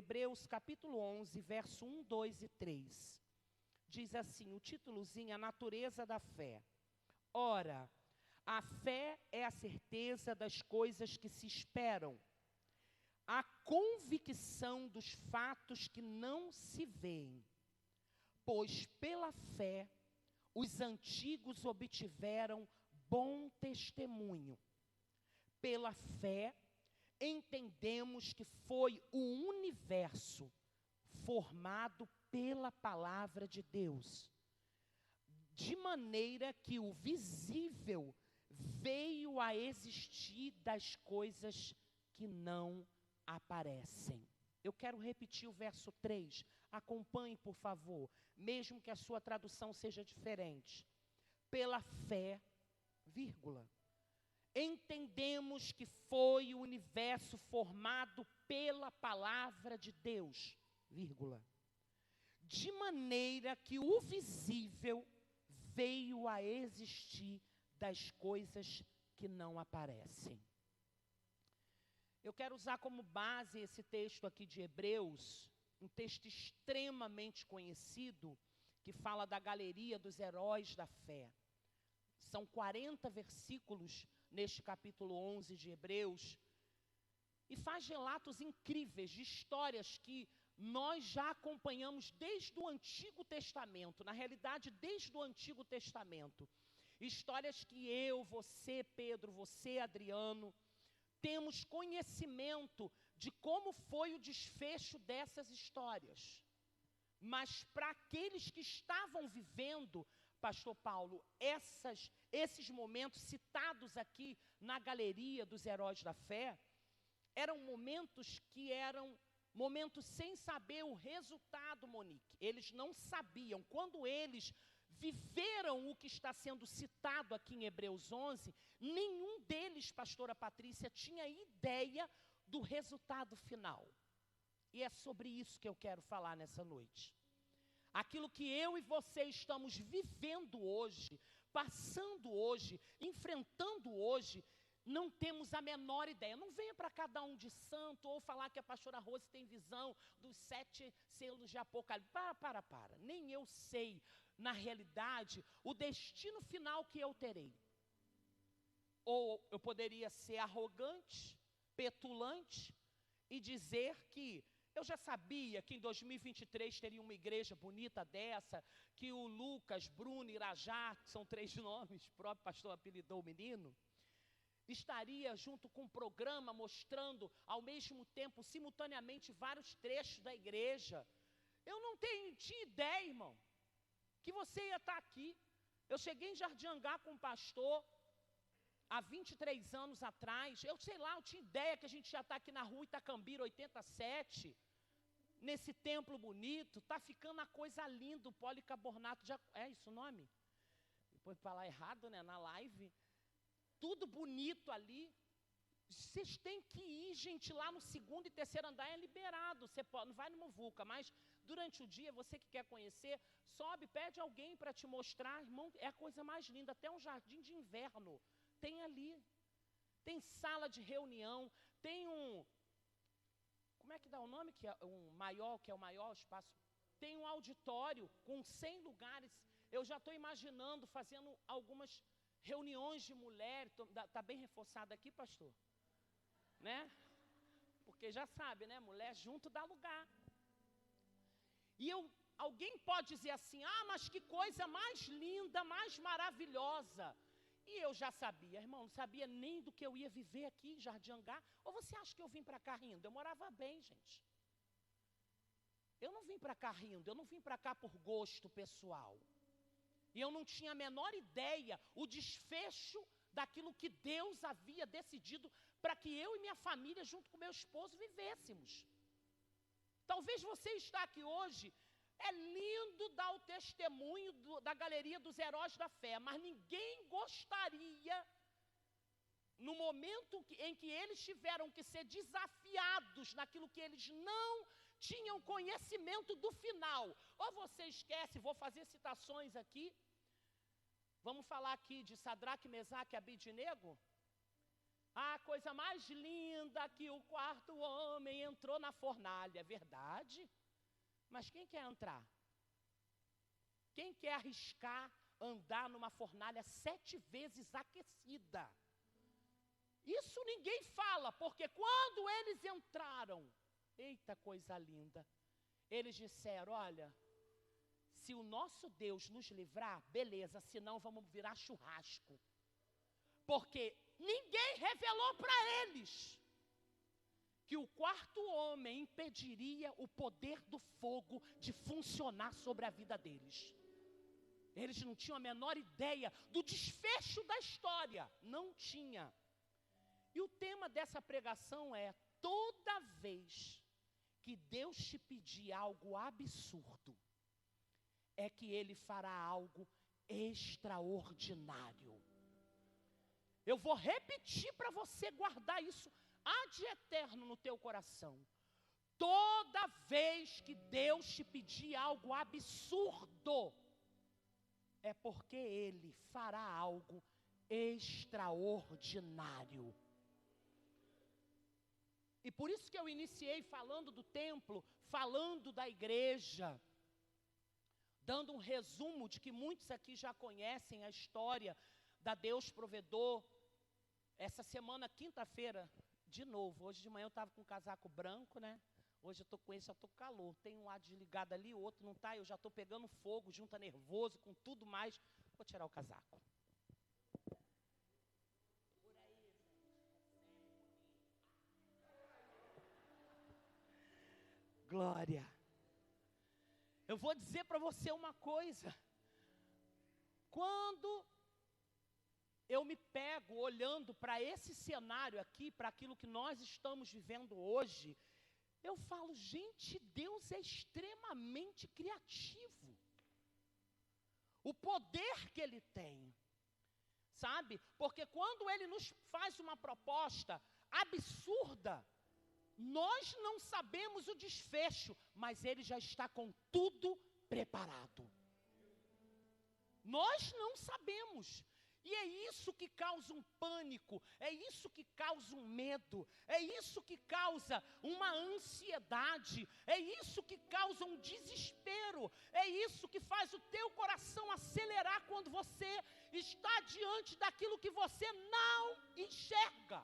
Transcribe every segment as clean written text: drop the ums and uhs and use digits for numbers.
Hebreus capítulo 11, verso 1, 2 e 3. Diz assim, o títulozinho, a natureza da fé. Ora, a fé é a certeza das coisas que se esperam, a convicção dos fatos que não se veem. Pois pela fé, os antigos obtiveram bom testemunho. Pela fé, entendemos que foi o universo formado pela palavra de Deus, de maneira que o visível veio a existir das coisas que não aparecem. Eu quero repetir o verso 3. Acompanhe, por favor, mesmo que a sua tradução seja diferente. Pela fé, vírgula, entendemos que foi o universo formado pela palavra de Deus, vírgula, de maneira que o visível veio a existir das coisas que não aparecem. Eu quero usar como base esse texto aqui de Hebreus, um texto extremamente conhecido, que fala da galeria dos heróis da fé. São 40 versículos neste capítulo 11 de Hebreus, e faz relatos incríveis de histórias que nós já acompanhamos desde o Antigo Testamento, na realidade desde o Antigo Testamento. Histórias que eu, você, Pedro, você, Adriano, temos conhecimento de como foi o desfecho dessas histórias. Mas para aqueles que estavam vivendo, Pastor Paulo, esses momentos citados aqui na galeria dos heróis da fé, eram momentos que eram momentos sem saber o resultado, Monique. Eles não sabiam. Quando eles viveram o que está sendo citado aqui em Hebreus 11, nenhum deles, pastora Patrícia, tinha ideia do resultado final. E é sobre isso que eu quero falar nessa noite. Aquilo que eu e você estamos vivendo hoje, passando hoje, enfrentando hoje, não temos a menor ideia. Não venha para cada um de santo ou falar que a pastora Rose tem visão dos 7 selos de Apocalipse. Para. Nem eu sei, na realidade, o destino final que eu terei. Ou eu poderia ser arrogante, petulante e dizer que eu já sabia que em 2023 teria uma igreja bonita dessa, que o Lucas, Bruno e Irajá, que são 3 nomes, o próprio pastor apelidou o menino, estaria junto com um programa mostrando ao mesmo tempo, simultaneamente, vários trechos da igreja. Eu não tinha ideia, irmão, que você ia estar aqui. Eu cheguei em Jardim Angá com um pastor há 23 anos atrás. Eu tinha ideia que a gente ia estar aqui na rua Itacambira 87, nesse templo bonito. Está ficando a coisa linda, o policarbonato. É isso o nome? Depois de falar errado, né, na live. Tudo bonito ali. Vocês têm que ir, gente, lá no 2º e 3º andar, é liberado. Você pode, não vai no Muvuca, mas durante o dia, você que quer conhecer, sobe, pede alguém para te mostrar. Irmão, é a coisa mais linda. Até um jardim de inverno tem ali. Tem sala de reunião, tem como é que dá o nome? Que é que é o maior espaço. Tem um auditório com 100 lugares. Eu já estou imaginando, fazendo algumas reuniões de mulher. Está bem reforçado aqui, pastor? Né? Porque já sabe, né? Mulher junto dá lugar. E alguém pode dizer assim, mas que coisa mais linda, mais maravilhosa. E eu já sabia, irmão, não sabia nem do que eu ia viver aqui em Jardim Angá. Ou você acha que eu vim para cá rindo? Eu morava bem, gente. Eu não vim para cá rindo, eu não vim para cá por gosto pessoal. E eu não tinha a menor ideia, o desfecho daquilo que Deus havia decidido para que eu e minha família, junto com meu esposo, vivêssemos. Talvez você está aqui hoje, é lindo dar o testemunho da galeria dos heróis da fé, mas ninguém gostaria, no momento em que eles tiveram que ser desafiados naquilo que eles não tinham conhecimento do final. Ou você esquece, vou fazer citações aqui. Vamos falar aqui de Sadraque, Mesaque e Abidnego? A coisa mais linda que o quarto homem entrou na fornalha. É verdade? Mas quem quer entrar? Quem quer arriscar andar numa fornalha 7 vezes aquecida? Isso ninguém fala, porque quando eles entraram, eita coisa linda, eles disseram, olha, se o nosso Deus nos livrar, beleza, senão vamos virar churrasco. Porque ninguém revelou para eles que o quarto homem impediria o poder do fogo de funcionar sobre a vida deles. Eles não tinham a menor ideia do desfecho da história. Não tinha. E o tema dessa pregação é: toda vez que Deus te pedir algo absurdo, é que Ele fará algo extraordinário. Eu vou repetir para você guardar isso ad eterno no teu coração. Toda vez que Deus te pedir algo absurdo, é porque Ele fará algo extraordinário. E por isso que eu iniciei falando do templo, falando da igreja, dando um resumo de que muitos aqui já conhecem a história da Deus Provedor. Essa semana, quinta-feira, de novo, hoje de manhã eu estava com um casaco branco, né? Hoje eu estou com esse, eu estou com calor. Tem um lado desligado ali, o outro não está, eu já estou pegando fogo, junta nervoso, com tudo mais. Vou tirar o casaco. Glória. Eu vou dizer para você uma coisa. Quando eu me pego olhando para esse cenário aqui, para aquilo que nós estamos vivendo hoje, eu falo, gente, Deus é extremamente criativo. O poder que Ele tem, sabe? Porque quando Ele nos faz uma proposta absurda, nós não sabemos o desfecho, mas Ele já está com tudo preparado. Nós não sabemos. E é isso que causa um pânico, é isso que causa um medo, é isso que causa uma ansiedade, é isso que causa um desespero, é isso que faz o teu coração acelerar quando você está diante daquilo que você não enxerga.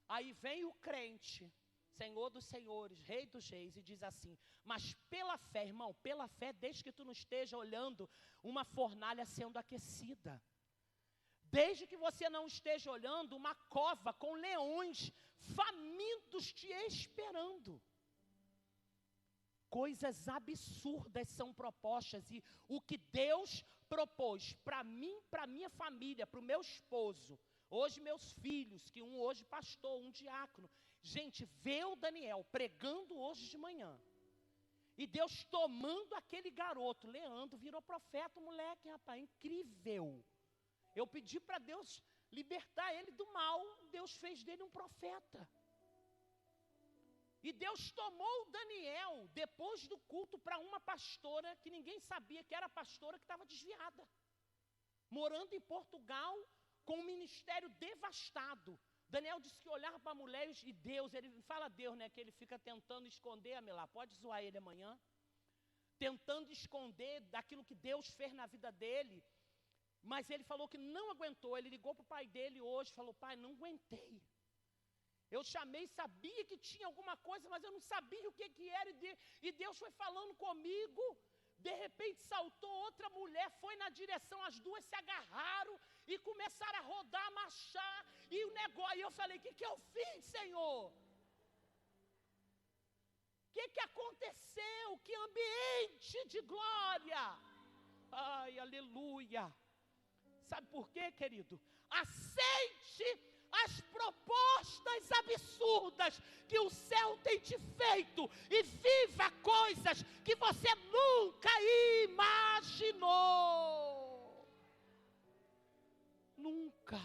Aí vem o crente, Senhor dos senhores, Rei dos reis, e diz assim, mas pela fé, irmão, pela fé, desde que tu não esteja olhando uma fornalha sendo aquecida, desde que você não esteja olhando uma cova com leões famintos te esperando, coisas absurdas são propostas, e o que Deus propôs para mim, para minha família, para o meu esposo, hoje meus filhos, que um hoje pastor, um diácono. Gente, vê o Daniel pregando hoje de manhã. E Deus tomando aquele garoto. Leandro virou profeta, moleque, rapaz, incrível. Eu pedi para Deus libertar ele do mal. Deus fez dele um profeta. E Deus tomou o Daniel, depois do culto, para uma pastora que ninguém sabia que era pastora, que estava desviada. Morando em Portugal, com um ministério devastado. Daniel disse que olhava para a mulher e Deus, ele fala Deus, né, que ele fica tentando esconder, lá, pode zoar ele amanhã, tentando esconder daquilo que Deus fez na vida dele, mas ele falou que não aguentou. Ele ligou para o pai dele hoje, falou, pai, não aguentei, eu chamei, sabia que tinha alguma coisa, mas eu não sabia o que era, e Deus foi falando comigo. De repente saltou outra mulher, foi na direção, as duas se agarraram e começaram a rodar, a marchar, e o negócio, e eu falei, o que eu fiz, Senhor? O que aconteceu? Que ambiente de glória! Ai, aleluia! Sabe por quê, querido? Aceite as propostas absurdas que o céu tem te feito e viva coisas que você nunca imaginou. Nunca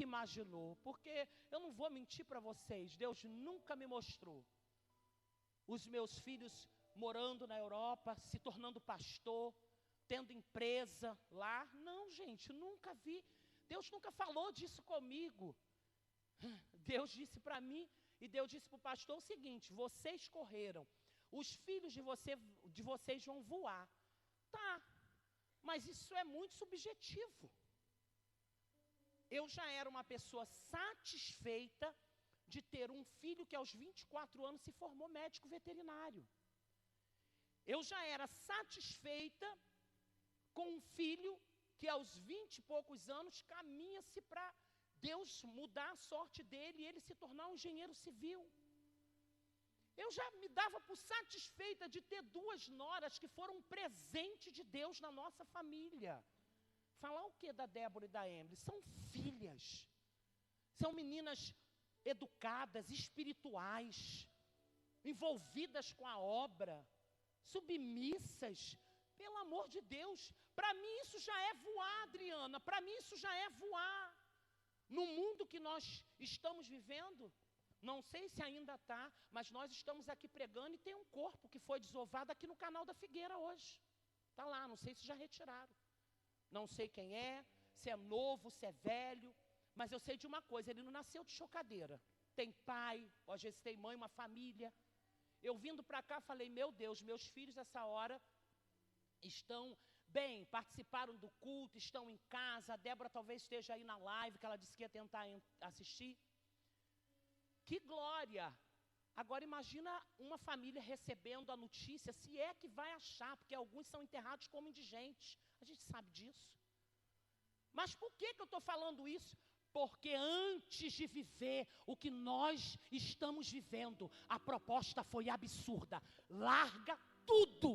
imaginou, porque eu não vou mentir para vocês, Deus nunca me mostrou os meus filhos morando na Europa, se tornando pastor, tendo empresa lá. Não, gente, nunca vi. Deus nunca falou disso comigo. Deus disse para mim, e Deus disse para o pastor o seguinte: vocês correram, os filhos de vocês vão voar. Tá, mas isso é muito subjetivo. Eu já era uma pessoa satisfeita de ter um filho que aos 24 anos se formou médico veterinário. Eu já era satisfeita com um filho que aos 20 e poucos anos caminha-se para Deus mudar a sorte dele e ele se tornar um engenheiro civil. Eu já me dava por satisfeita de ter 2 noras que foram um presente de Deus na nossa família. Falar o que da Débora e da Emily? São filhas. São meninas educadas, espirituais, envolvidas com a obra, submissas. Pelo amor de Deus, para mim isso já é voar, Adriana. Para mim isso já é voar. No mundo que nós estamos vivendo, não sei se ainda está, mas nós estamos aqui pregando e tem um corpo que foi desovado aqui no canal da Figueira hoje. Está lá, não sei se já retiraram. Não sei quem é, se é novo, se é velho, mas eu sei de uma coisa: ele não nasceu de chocadeira. Tem pai, às vezes tem mãe, uma família. Eu vindo para cá falei: meu Deus, meus filhos essa hora estão bem, participaram do culto, estão em casa. A Débora talvez esteja aí na live, que ela disse que ia tentar assistir. Que glória! Agora imagina uma família recebendo a notícia, se é que vai achar, porque alguns são enterrados como indigentes. A gente sabe disso. Mas por que eu estou falando isso? Porque antes de viver o que nós estamos vivendo, a proposta foi absurda. Larga tudo.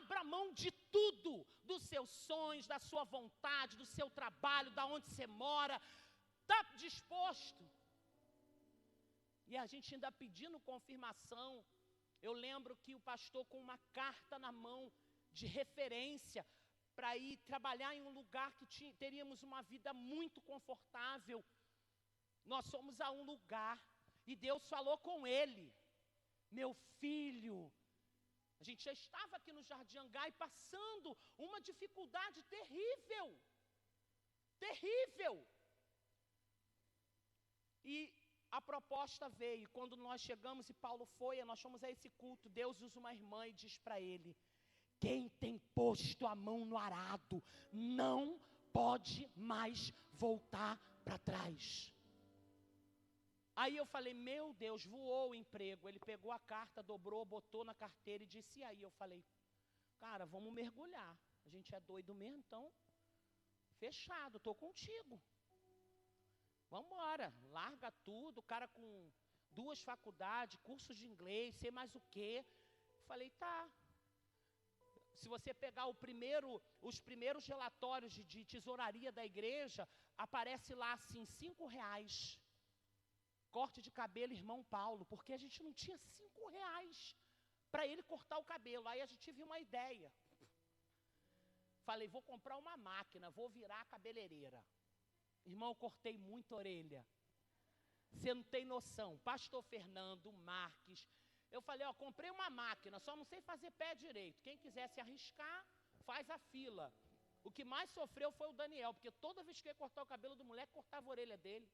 Abra mão de tudo, dos seus sonhos, da sua vontade, do seu trabalho, da onde você mora. Está disposto? E a gente ainda pedindo confirmação. Eu lembro que o pastor com uma carta na mão de referência para ir trabalhar em um lugar que teríamos uma vida muito confortável. Nós fomos a um lugar e Deus falou com ele: meu filho, a gente já estava aqui no Jardim Angai passando uma dificuldade terrível. Terrível. E a proposta veio. Quando nós chegamos e Paulo foi, nós fomos a esse culto, Deus usa uma irmã e diz para ele: quem tem posto a mão no arado não pode mais voltar para trás. Aí eu falei: meu Deus, voou o emprego. Ele pegou a carta, dobrou, botou na carteira e disse: e aí? Eu falei: cara, vamos mergulhar. A gente é doido mesmo, então fechado, estou contigo. Vamos embora, larga tudo. O cara com 2 faculdades, cursos de inglês, sei mais o quê. Falei: tá. Se você pegar os primeiros relatórios de tesouraria da igreja, aparece lá assim, R$5. Corte de cabelo, irmão Paulo, porque a gente não tinha R$5 para ele cortar o cabelo. Aí a gente teve uma ideia. Falei: vou comprar uma máquina, vou virar cabeleireira. Irmão, eu cortei muita orelha. Você não tem noção. Pastor Fernando Marques. Eu falei: ó, comprei uma máquina, só não sei fazer pé direito. Quem quiser se arriscar, faz a fila. O que mais sofreu foi o Daniel, porque toda vez que eu ia cortar o cabelo do moleque, cortava a orelha dele.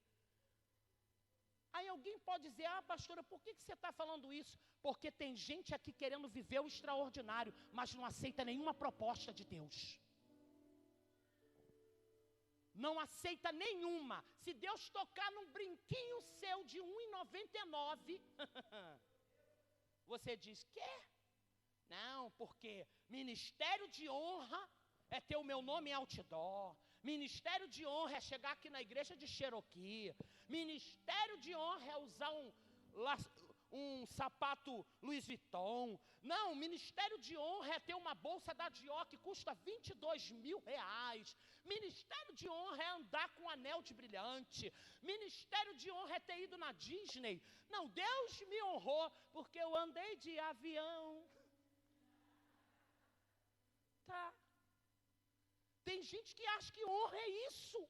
Aí alguém pode dizer: ah, pastora, por que você está falando isso? Porque tem gente aqui querendo viver o extraordinário, mas não aceita nenhuma proposta de Deus. Não aceita nenhuma. Se Deus tocar num brinquinho seu de R$1,99, você diz: quê? Não, porque ministério de honra é ter o meu nome em outdoor. Ministério de honra é chegar aqui na igreja de Cherokee. Ministério de honra é usar um sapato Louis Vuitton. Não, ministério de honra é ter uma bolsa da Dior que custa R$22 mil. Ministério de honra é andar com um anel de brilhante. Ministério de honra é ter ido na Disney. Não, Deus me honrou porque eu andei de avião. Tá. Tem gente que acha que honra é isso.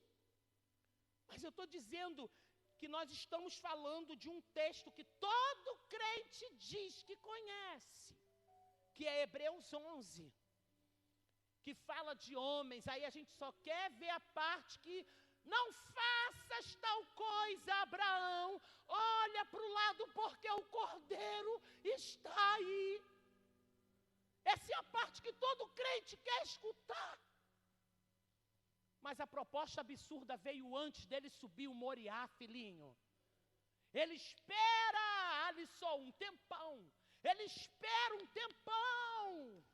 Mas eu estou dizendo que nós estamos falando de um texto que todo crente diz que conhece, que é Hebreus 11. que fala de homens, aí a gente só quer ver a parte que não faças tal coisa, Abraão, olha para o lado porque o cordeiro está aí. Essa é a parte que todo crente quer escutar. Mas a proposta absurda veio antes dele subir o Moriá, filhinho. Ele espera, Alisson, um tempão. Ele espera um tempão.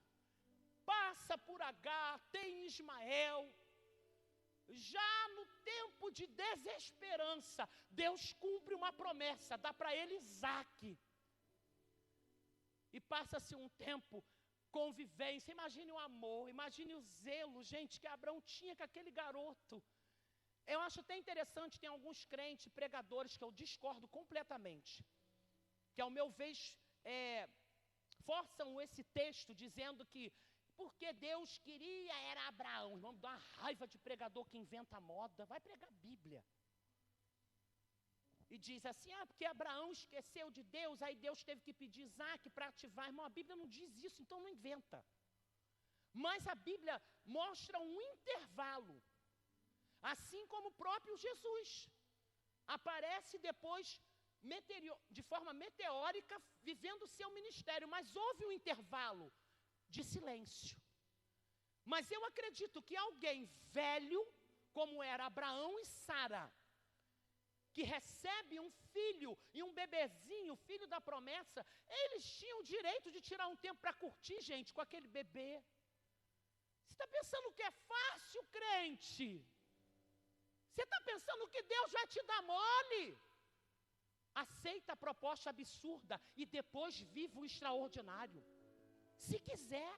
Passa por Agar, tem Ismael. Já no tempo de desesperança, Deus cumpre uma promessa, dá para ele Isaque. E passa-se um tempo, convivência, imagine o amor, imagine o zelo, gente, que Abraão tinha com aquele garoto. Eu acho até interessante, tem alguns crentes, pregadores, que eu discordo completamente, que ao meu ver, forçam esse texto dizendo que porque Deus queria era Abraão. Vamos dar uma raiva de pregador que inventa moda. Vai pregar a Bíblia. E diz assim, porque Abraão esqueceu de Deus, aí Deus teve que pedir Isaque para ativar. Irmão, a Bíblia não diz isso, então não inventa. Mas a Bíblia mostra um intervalo. Assim como o próprio Jesus aparece depois de forma meteórica, vivendo o seu ministério. Mas houve um intervalo de silêncio. Mas eu acredito que alguém velho, como era Abraão e Sara, que recebe um filho e um bebezinho, filho da promessa, eles tinham o direito de tirar um tempo para curtir, gente, com aquele bebê. Você está pensando que é fácil, crente? Você está pensando que Deus vai te dar mole? Aceita a proposta absurda e depois vive o extraordinário. Se quiser.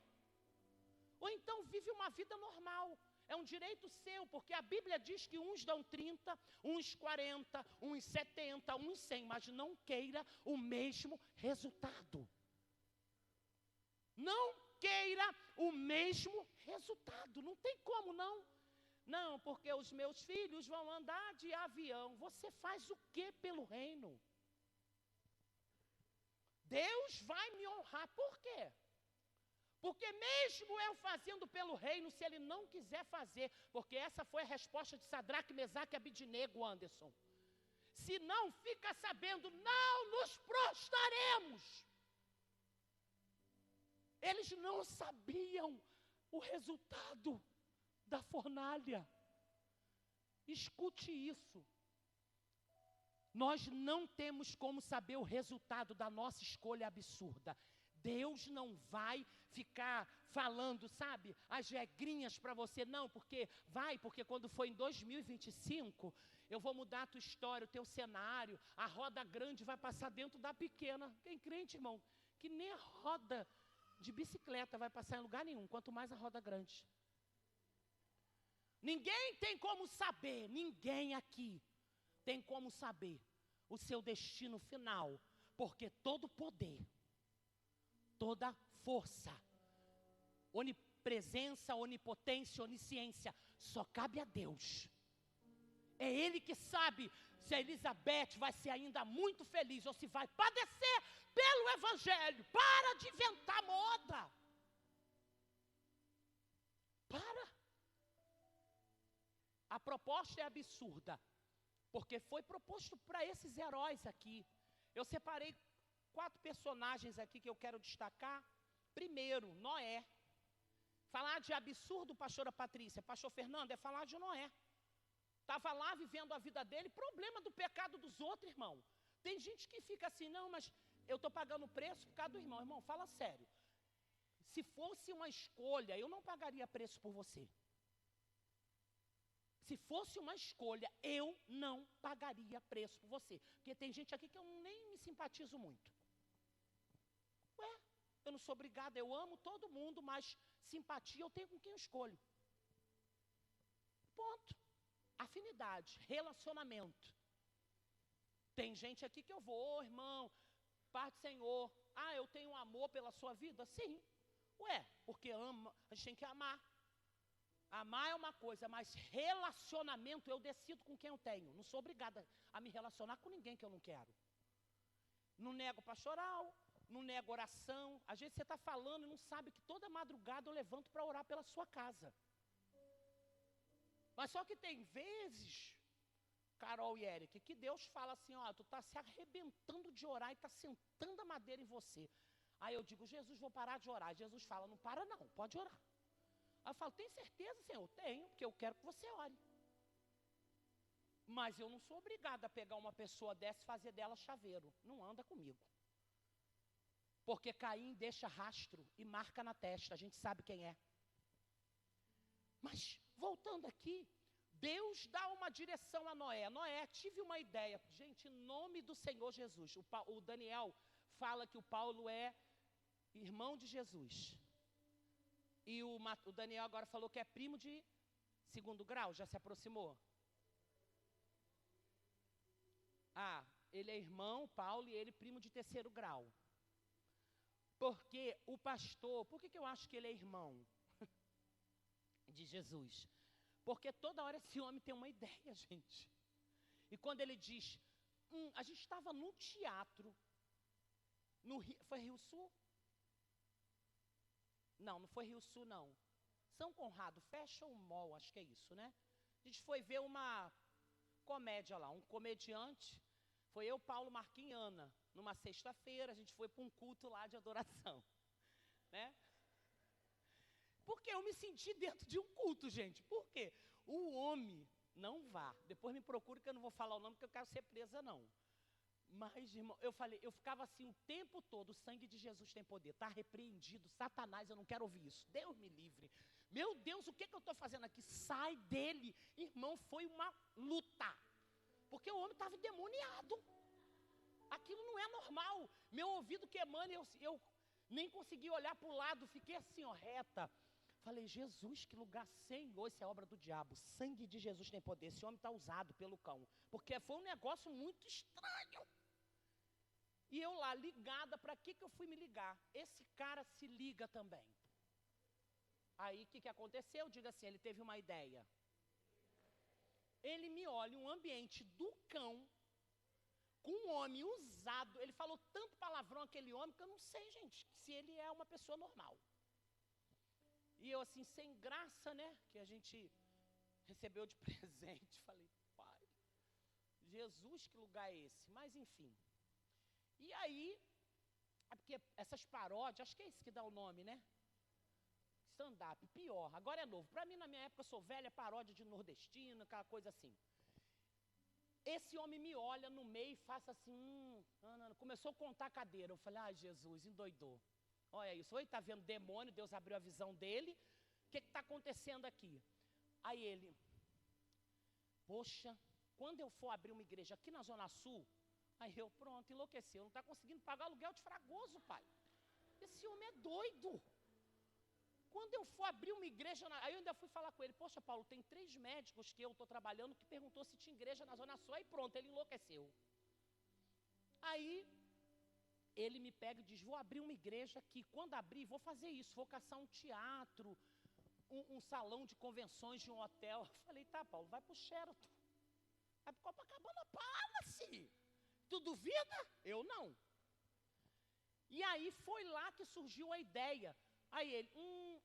Ou então vive uma vida normal. É um direito seu, porque a Bíblia diz que uns dão 30, uns 40, uns 70, uns 100, mas não queira o mesmo resultado. Não queira o mesmo resultado. Não tem como, não. Não, porque os meus filhos vão andar de avião. Você faz o que pelo reino? Deus vai me honrar. Por quê? Porque mesmo eu fazendo pelo reino, se ele não quiser fazer, porque essa foi a resposta de Sadraque, Mesaque e Abidnego, Anderson. Se não, fica sabendo, não nos prostraremos. Eles não sabiam o resultado da fornalha. Escute isso. Nós não temos como saber o resultado da nossa escolha absurda. Deus não vai ficar falando, sabe, as regrinhas para você, não, porque quando for em 2025, eu vou mudar a tua história, o teu cenário, a roda grande vai passar dentro da pequena. Tem crente, irmão, que nem a roda de bicicleta vai passar em lugar nenhum, quanto mais a roda grande. Ninguém tem como saber, ninguém aqui tem como saber o seu destino final, porque todo poder, toda força, onipresença, onipotência, onisciência, só cabe a Deus. É Ele que sabe se a Elizabeth vai ser ainda muito feliz ou se vai padecer pelo Evangelho. Para de inventar moda. Para. A proposta é absurda, porque foi proposto para esses heróis aqui. Eu separei 4 personagens aqui que eu quero destacar. Primeiro, Noé. Falar de absurdo, pastora Patrícia, pastor Fernando, é falar de Noé. Estava lá vivendo a vida dele, problema do pecado dos outros, irmão. Tem gente que fica assim, não, mas eu estou pagando preço por causa do irmão. Irmão, fala sério. Se fosse uma escolha, eu não pagaria preço por você. Se fosse uma escolha, eu não pagaria preço por você. Porque tem gente aqui que eu nem me simpatizo muito. Ué, eu não sou obrigada, eu amo todo mundo, mas simpatia eu tenho com quem eu escolho. Ponto. Afinidade, relacionamento. Tem gente aqui que eu vou, irmão, Pai do Senhor. Eu tenho amor pela sua vida? Sim. Ué, porque ama, a gente tem que amar. Amar é uma coisa, mas relacionamento eu decido com quem eu tenho. Não sou obrigada a me relacionar com ninguém que eu não quero. Não nego pastoral, não nega oração. Às vezes você está falando e não sabe que toda madrugada eu levanto para orar pela sua casa. Mas só que tem vezes, Carol e Eric, que Deus fala assim, ó, tu está se arrebentando de orar e está sentando a madeira em você. Aí eu digo, Jesus, vou parar de orar. Jesus fala, não para não, pode orar. Aí eu falo, tem certeza, Senhor? Tenho, porque eu quero que você ore. Mas eu não sou obrigada a pegar uma pessoa dessa e fazer dela chaveiro. Não anda comigo. Porque Caim deixa rastro e marca na testa, a gente sabe quem é. Mas, voltando aqui, Deus dá uma direção a Noé. Noé, tive uma ideia. Gente, em nome do Senhor Jesus. O Daniel fala que o Paulo é irmão de Jesus. E o Daniel agora falou que é primo de segundo grau, já se aproximou? Ah, ele é irmão, Paulo, e ele primo de terceiro grau. Porque o pastor, por que eu acho que ele é irmão de Jesus? Porque toda hora esse homem tem uma ideia, gente. E quando ele diz, a gente estava no teatro, no Rio, foi Rio Sul? Não foi Rio Sul, não. São Conrado, Fashion Mall, acho que é isso, né? A gente foi ver uma comédia lá, um comediante. Foi eu, Paulo, Marquinhos e Ana. Numa sexta-feira, a gente foi para um culto lá de adoração. Né? Porque eu me senti dentro de um culto, gente. Por quê? O homem, não vá. Depois me procure que eu não vou falar o nome, porque eu quero ser presa, não. Mas, irmão, eu ficava assim o tempo todo, o sangue de Jesus tem poder. Está repreendido, Satanás, eu não quero ouvir isso. Deus me livre. Meu Deus, o que eu estou fazendo aqui? Sai dele. Irmão, foi uma luta. Porque o homem estava endemoniado. Aquilo não é normal. Meu ouvido queimando, eu nem consegui olhar para o lado, fiquei assim, ó, reta. Falei, Jesus, que lugar, Senhor, isso é obra do diabo. Sangue de Jesus tem poder. Esse homem está usado pelo cão. Porque foi um negócio muito estranho. E eu lá, ligada, para que eu fui me ligar? Esse cara se liga também. Aí, o que aconteceu? Diga assim, ele teve uma ideia. Ele me olha, um ambiente do cão, com um homem usado. Ele falou tanto palavrão aquele homem, que eu não sei, gente, se ele é uma pessoa normal. E eu assim, sem graça, né, que a gente recebeu de presente. Falei, pai, Jesus, que lugar é esse? Mas, enfim. E aí, é porque essas paródias, acho que é isso que dá o nome, né? Stand-up, pior, agora é novo. Para mim, na minha época, eu sou velha, paródia de nordestino, aquela coisa assim. Esse homem me olha no meio e faz assim, começou a contar a cadeira. Eu falei, ai, Jesus, endoidou. Olha isso, oi, está vendo demônio, Deus abriu a visão dele. O que está acontecendo aqui? Aí ele, poxa, quando eu for abrir uma igreja aqui na Zona Sul, aí eu, pronto, enlouqueceu, não está conseguindo pagar aluguel de Fragoso, pai. Esse homem é doido. Quando eu for abrir uma igreja, aí eu ainda fui falar com ele, poxa, Paulo, tem 3 médicos que eu estou trabalhando que perguntou se tinha igreja na Zona Sul, aí pronto, ele enlouqueceu. Aí, ele me pega e diz, vou abrir uma igreja aqui, quando abrir, vou fazer isso, vou caçar um teatro, um salão de convenções de um hotel. Eu falei, tá, Paulo, vai pro Sheraton, vai pro Copacabana Palace. Tu duvida? Eu não. E aí foi lá que surgiu a ideia. Aí ele,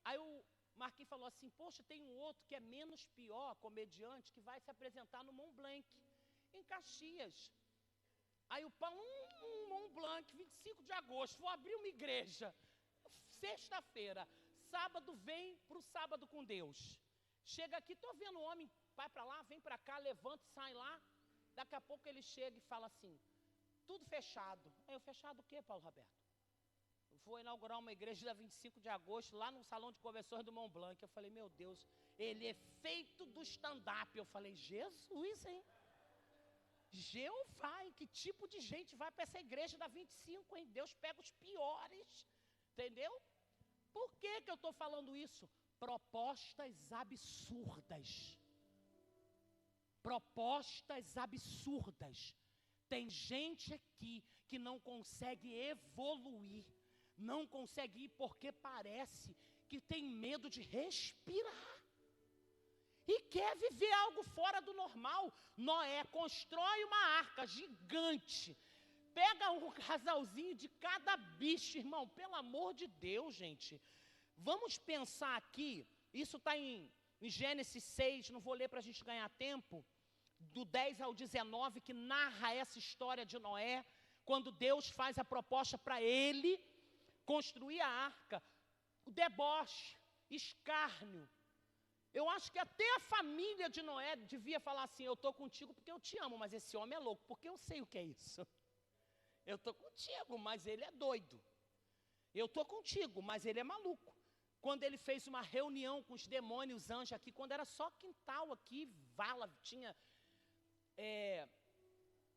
aí o Marquinhos falou assim, poxa, tem um outro que é menos pior, comediante, que vai se apresentar no Mont Blanc, em Caxias. Aí o Paulo, Mont Blanc, 25 de agosto, vou abrir uma igreja. Sexta-feira, sábado vem para o sábado com Deus. Chega aqui, estou vendo o homem, vai para lá, vem para cá, levanta e sai lá. Daqui a pouco ele chega e fala assim, tudo fechado. Aí eu, fechado o quê, Paulo Roberto? Vou inaugurar uma igreja dia 25 de agosto, lá no Salão de Convenções do Mont Blanc. Eu falei, meu Deus, ele é feito do stand-up. Eu falei, Jesus, hein? Jeová, hein? Que tipo de gente vai para essa igreja da 25, hein? Deus pega os piores, entendeu? Por que eu estou falando isso? Propostas absurdas. Propostas absurdas. Tem gente aqui que não consegue evoluir, não consegue ir porque parece que tem medo de respirar. E quer viver algo fora do normal. Noé constrói uma arca gigante, pega um casalzinho de cada bicho, irmão, pelo amor de Deus, gente. Vamos pensar aqui, isso está em Gênesis 6, não vou ler para a gente ganhar tempo, do 10 ao 19, que narra essa história de Noé, quando Deus faz a proposta para ele construir a arca. O deboche, escárnio. Eu acho que até a família de Noé devia falar assim, eu estou contigo porque eu te amo, mas esse homem é louco, porque eu sei o que é isso. Eu estou contigo, mas ele é doido. Eu estou contigo, mas ele é maluco. Quando ele fez uma reunião com os demônios, anjos aqui, quando era só quintal aqui, vala, tinha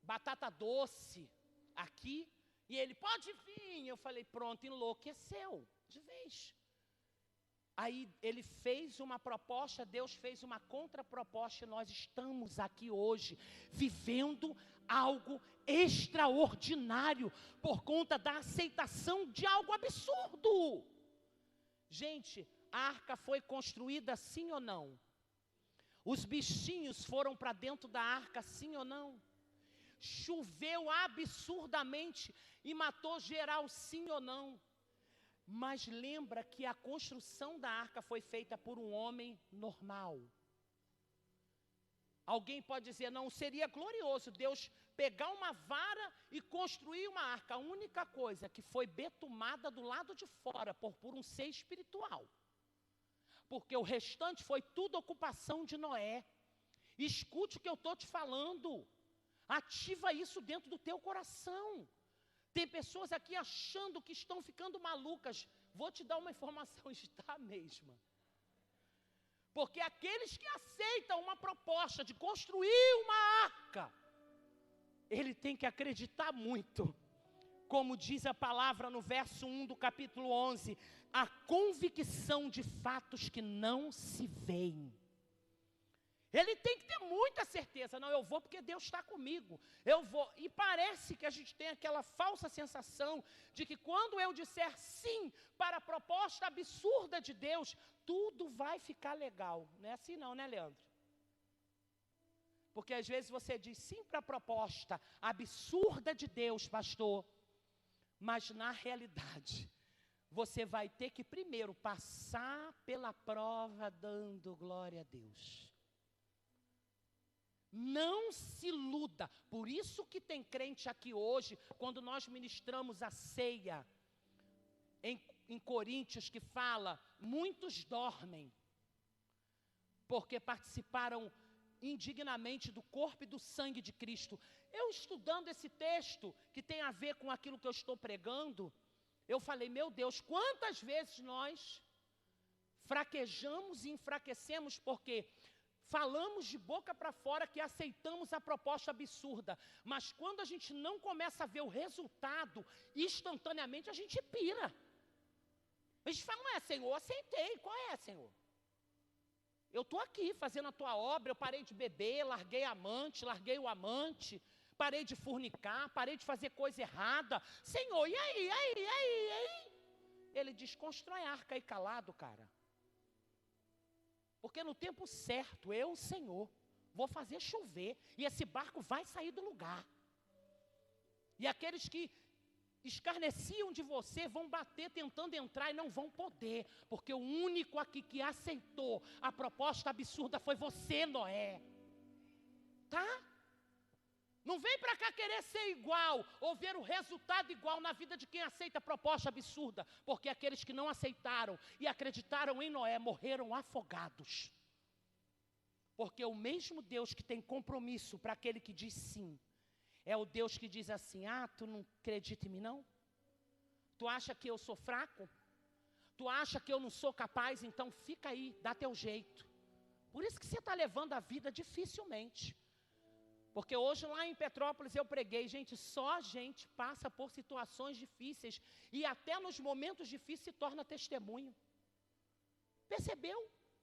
batata doce aqui, e ele, pode vir. Eu falei, pronto, enlouqueceu de vez. Aí ele fez uma proposta, Deus fez uma contraproposta, e nós estamos aqui hoje, vivendo algo extraordinário, por conta da aceitação de algo absurdo. Gente, a arca foi construída sim ou não? Os bichinhos foram para dentro da arca sim ou não? Choveu absurdamente e matou geral sim ou não? Mas lembra que a construção da arca foi feita por um homem normal. Alguém pode dizer, não, seria glorioso Deus pegar uma vara e construir uma arca. A única coisa que foi betumada do lado de fora por um ser espiritual. Porque o restante foi tudo ocupação de Noé. Escute o que eu estou te falando. Ativa isso dentro do teu coração. Tem pessoas aqui achando que estão ficando malucas. Vou te dar uma informação, está mesmo. Porque aqueles que aceitam uma proposta de construir uma arca, ele tem que acreditar muito. Como diz a palavra no verso 1 do capítulo 11, a convicção de fatos que não se veem. Ele tem que ter muita certeza. Não, eu vou porque Deus está comigo. Eu vou. E parece que a gente tem aquela falsa sensação de que quando eu disser sim para a proposta absurda de Deus, tudo vai ficar legal. Não é assim não, né, Leandro? Porque às vezes você diz sim para a proposta absurda de Deus, pastor. Mas na realidade, você vai ter que primeiro passar pela prova dando glória a Deus. Não se iluda. Por isso que tem crente aqui hoje, quando nós ministramos a ceia, em Coríntios, que fala, muitos dormem, porque participaram indignamente do corpo e do sangue de Cristo. Eu estudando esse texto, que tem a ver com aquilo que eu estou pregando, eu falei, meu Deus, quantas vezes nós fraquejamos e enfraquecemos, porque falamos de boca para fora que aceitamos a proposta absurda, mas quando a gente não começa a ver o resultado, instantaneamente a gente pira. A gente fala, não é, Senhor, aceitei, qual é, Senhor? Eu estou aqui fazendo a tua obra, eu parei de beber, larguei a amante, larguei o amante, parei de fornicar, parei de fazer coisa errada. Senhor, e aí? Ele diz, constrói a arca aí calado, cara. Porque no tempo certo, eu, Senhor, vou fazer chover, e esse barco vai sair do lugar. E aqueles que escarneciam de você vão bater tentando entrar e não vão poder, porque o único aqui que aceitou a proposta absurda foi você, Noé. Tá? Não vem para cá querer ser igual, ou ver o resultado igual na vida de quem aceita a proposta absurda, porque aqueles que não aceitaram e acreditaram em Noé morreram afogados. Porque o mesmo Deus que tem compromisso para aquele que diz sim, é o Deus que diz assim, tu não acredita em mim não? Tu acha que eu sou fraco? Tu acha que eu não sou capaz? Então fica aí, dá teu jeito. Por isso que você está levando a vida dificilmente. Porque hoje lá em Petrópolis eu preguei, gente, só a gente passa por situações difíceis e até nos momentos difíceis se torna testemunho. Percebeu?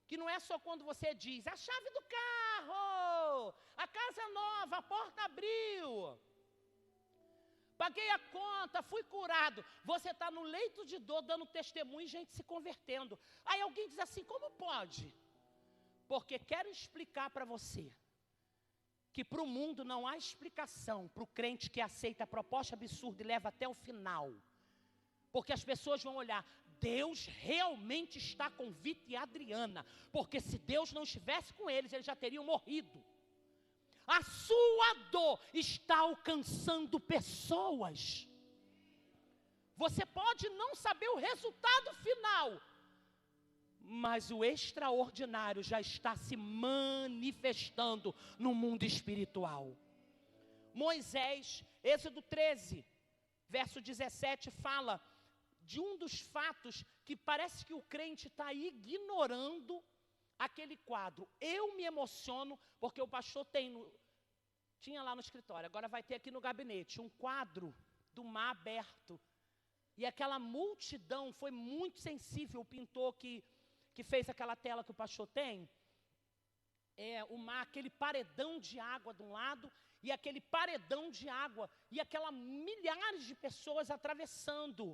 Que não é só quando você diz, a chave do carro, a casa é nova, a porta abriu, paguei a conta, fui curado. Você está no leito de dor dando testemunho e gente se convertendo. Aí alguém diz assim, como pode? Porque quero explicar para você que para o mundo não há explicação para o crente que aceita a proposta absurda e leva até o final. Porque as pessoas vão olhar, Deus realmente está com Vitor e Adriana, porque se Deus não estivesse com eles já teriam morrido. A sua dor está alcançando pessoas. Você pode não saber o resultado final, mas o extraordinário já está se manifestando no mundo espiritual. Moisés, Êxodo 13, verso 17, fala de um dos fatos que parece que o crente está ignorando aquele quadro. Eu me emociono porque o pastor tinha lá no escritório, agora vai ter aqui no gabinete, um quadro do mar aberto. E aquela multidão foi muito sensível, o pintor que fez aquela tela que o pastor tem, o mar, aquele paredão de água de um lado, e aquele paredão de água, e aquela milhares de pessoas atravessando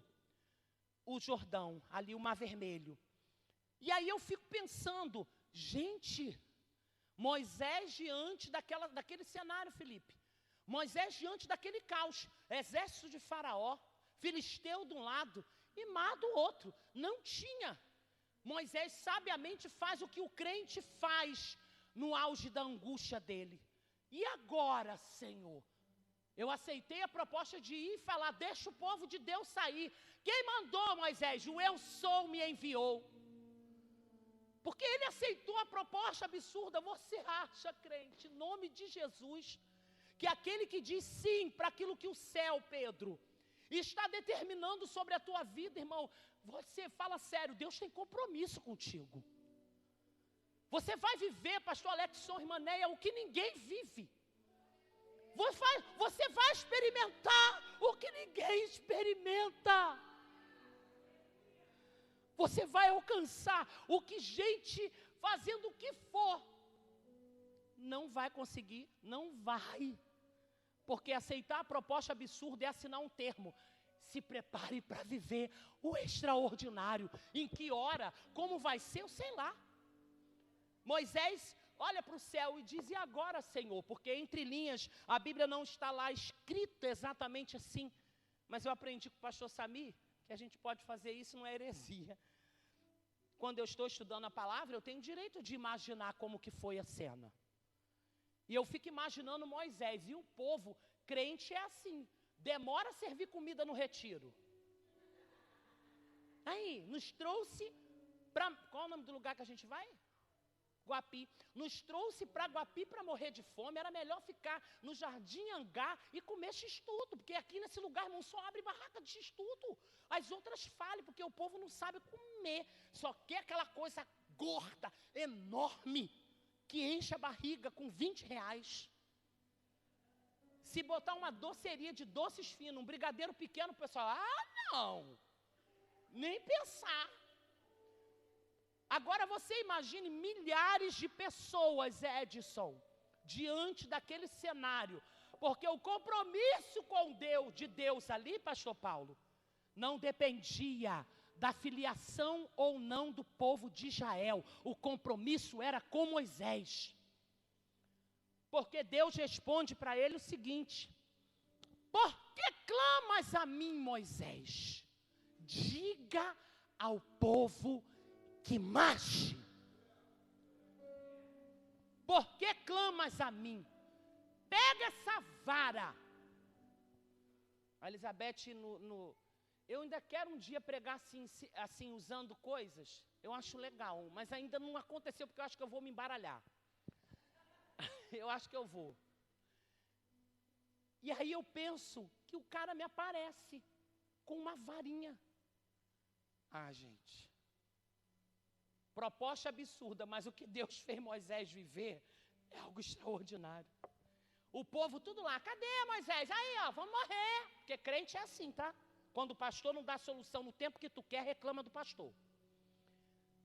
o Jordão, ali o Mar Vermelho. E aí eu fico pensando, gente, Moisés diante daquele cenário, Felipe, Moisés diante daquele caos, exército de Faraó, filisteu de um lado e mar do outro, não tinha. Moisés sabiamente faz o que o crente faz no auge da angústia dele. E agora, Senhor, eu aceitei a proposta de ir e falar, deixa o povo de Deus sair. Quem mandou, Moisés? O eu sou me enviou. Porque ele aceitou a proposta absurda. Você acha, crente, em nome de Jesus, que aquele que diz sim para aquilo que o céu, Pedro, está determinando sobre a tua vida, irmão, você fala sério, Deus tem compromisso contigo. Você vai viver, pastor Alexson, irmã Neia, o que ninguém vive. Você vai experimentar o que ninguém experimenta. Você vai alcançar o que gente fazendo o que for não vai conseguir, não vai. Porque aceitar a proposta absurda é assinar um termo. Se prepare para viver o extraordinário. Em que hora? Como vai ser? Eu sei lá. Moisés olha para o céu e diz, e agora, Senhor? Porque entre linhas, a Bíblia não está lá escrita exatamente assim. Mas eu aprendi com o pastor Samir, que a gente pode fazer isso, não é heresia. Quando eu estou estudando a palavra, eu tenho direito de imaginar como que foi a cena. E eu fico imaginando Moisés, e o povo crente é assim, demora a servir comida no retiro. Aí, nos trouxe para, qual é o nome do lugar que a gente vai? Guapi. Nos trouxe para Guapi para morrer de fome, era melhor ficar no Jardim Angá e comer x-tudo, porque aqui nesse lugar, irmão, só abre barraca de x-tudo. As outras falem, porque o povo não sabe comer, só quer aquela coisa gorda, enorme, que enche a barriga com R$20. Se botar uma doceria de doces finos, um brigadeiro pequeno, o pessoal, não, nem pensar. Agora você imagine milhares de pessoas, Edson, diante daquele cenário, porque o compromisso com Deus, de Deus ali, pastor Paulo, não dependia da filiação ou não do povo de Israel. O compromisso era com Moisés. Porque Deus responde para ele o seguinte, por que clamas a mim, Moisés? Diga ao povo que marche. Por que clamas a mim? Pega essa vara. A Elizabeth, eu ainda quero um dia pregar assim, usando coisas. Eu acho legal, mas ainda não aconteceu, porque eu acho que eu vou me embaralhar. Eu acho que eu vou. E aí eu penso que o cara me aparece com uma varinha. Gente. Proposta absurda, mas o que Deus fez Moisés viver é algo extraordinário. O povo tudo lá, cadê Moisés? Aí, vamos morrer. Porque crente é assim, tá? Quando o pastor não dá solução no tempo que tu quer, reclama do pastor.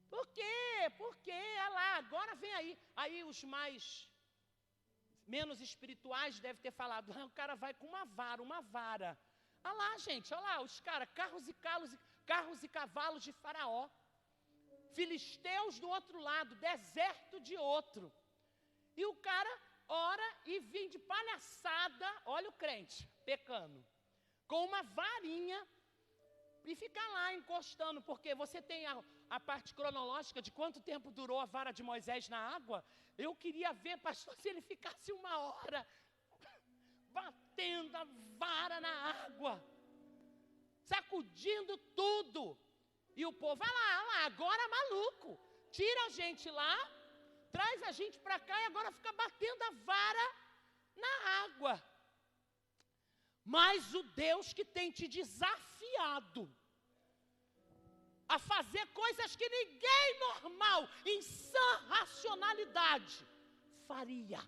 Por quê? Porque, olha lá, agora vem aí. Aí os mais menos espirituais devem ter falado, o cara vai com uma vara. Olha lá, gente, olha lá, os caras, carros e cavalos de Faraó. Filisteus do outro lado, deserto de outro. E o cara ora e vim de palhaçada, olha o crente, pecando, com uma varinha, e ficar lá encostando, porque você tem a parte cronológica de quanto tempo durou a vara de Moisés na água. Eu queria ver, pastor, se ele ficasse 1 hora, batendo a vara na água, sacudindo tudo, e o povo, vai lá, agora maluco, tira a gente lá, traz a gente para cá, e agora fica batendo a vara na água. Mas o Deus que tem te desafiado a fazer coisas que ninguém normal, em sã racionalidade, faria.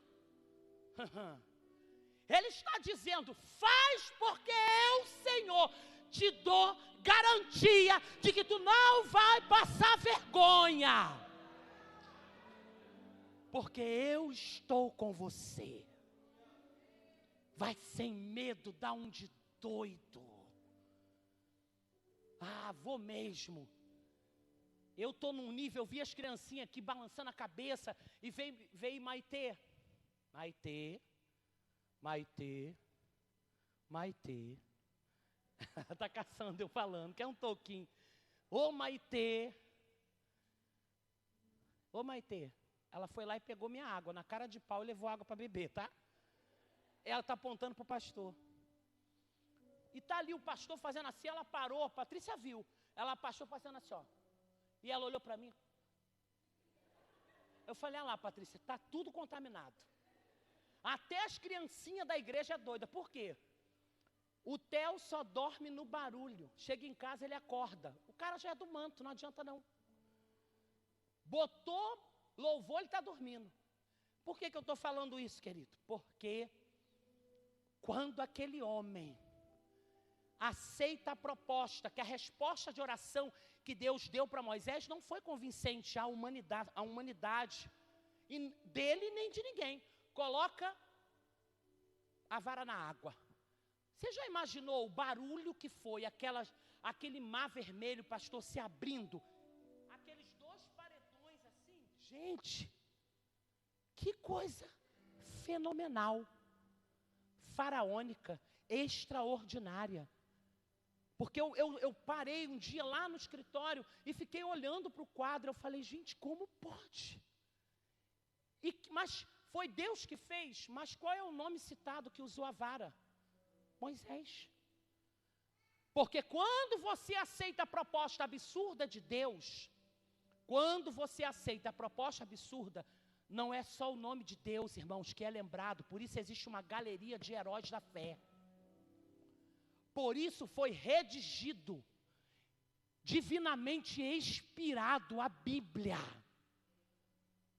Ele está dizendo, faz porque eu, Senhor, te dou garantia de que tu não vai passar vergonha. Porque eu estou com você. Vai sem medo, dá um de doido. Vou mesmo. Eu estou num nível, eu vi as criancinhas aqui balançando a cabeça, e veio Maitê. Está caçando eu falando, quer um toquinho. Ô Maitê. Ela foi lá e pegou minha água, na cara de pau, e levou água para beber, tá? Ela está apontando para o pastor. E está ali o pastor fazendo assim, ela parou, a Patrícia viu. Ela passou fazendo assim, ó. E ela olhou para mim. Eu falei, lá, Patrícia, está tudo contaminado. Até as criancinhas da igreja é doida. Por quê? O Theo só dorme no barulho. Chega em casa, ele acorda. O cara já é do manto, não adianta não. Botou, louvor, ele está dormindo. Por que eu estou falando isso, querido? Porque quando aquele homem aceita a proposta, que a resposta de oração que Deus deu para Moisés não foi convincente à humanidade e dele nem de ninguém. Coloca a vara na água. Você já imaginou o barulho que foi aquele mar vermelho, pastor, se abrindo? Aqueles 2 paredões assim. Gente, que coisa fenomenal, faraônica, extraordinária. Porque eu parei um dia lá no escritório e fiquei olhando para o quadro. Eu falei, gente, como pode? Mas foi Deus que fez. Mas qual é o nome citado que usou a vara? Moisés. Porque quando você aceita a proposta absurda de Deus, não é só o nome de Deus, irmãos, que é lembrado. Por isso existe uma galeria de heróis da fé. Por isso foi redigido, divinamente inspirado a Bíblia.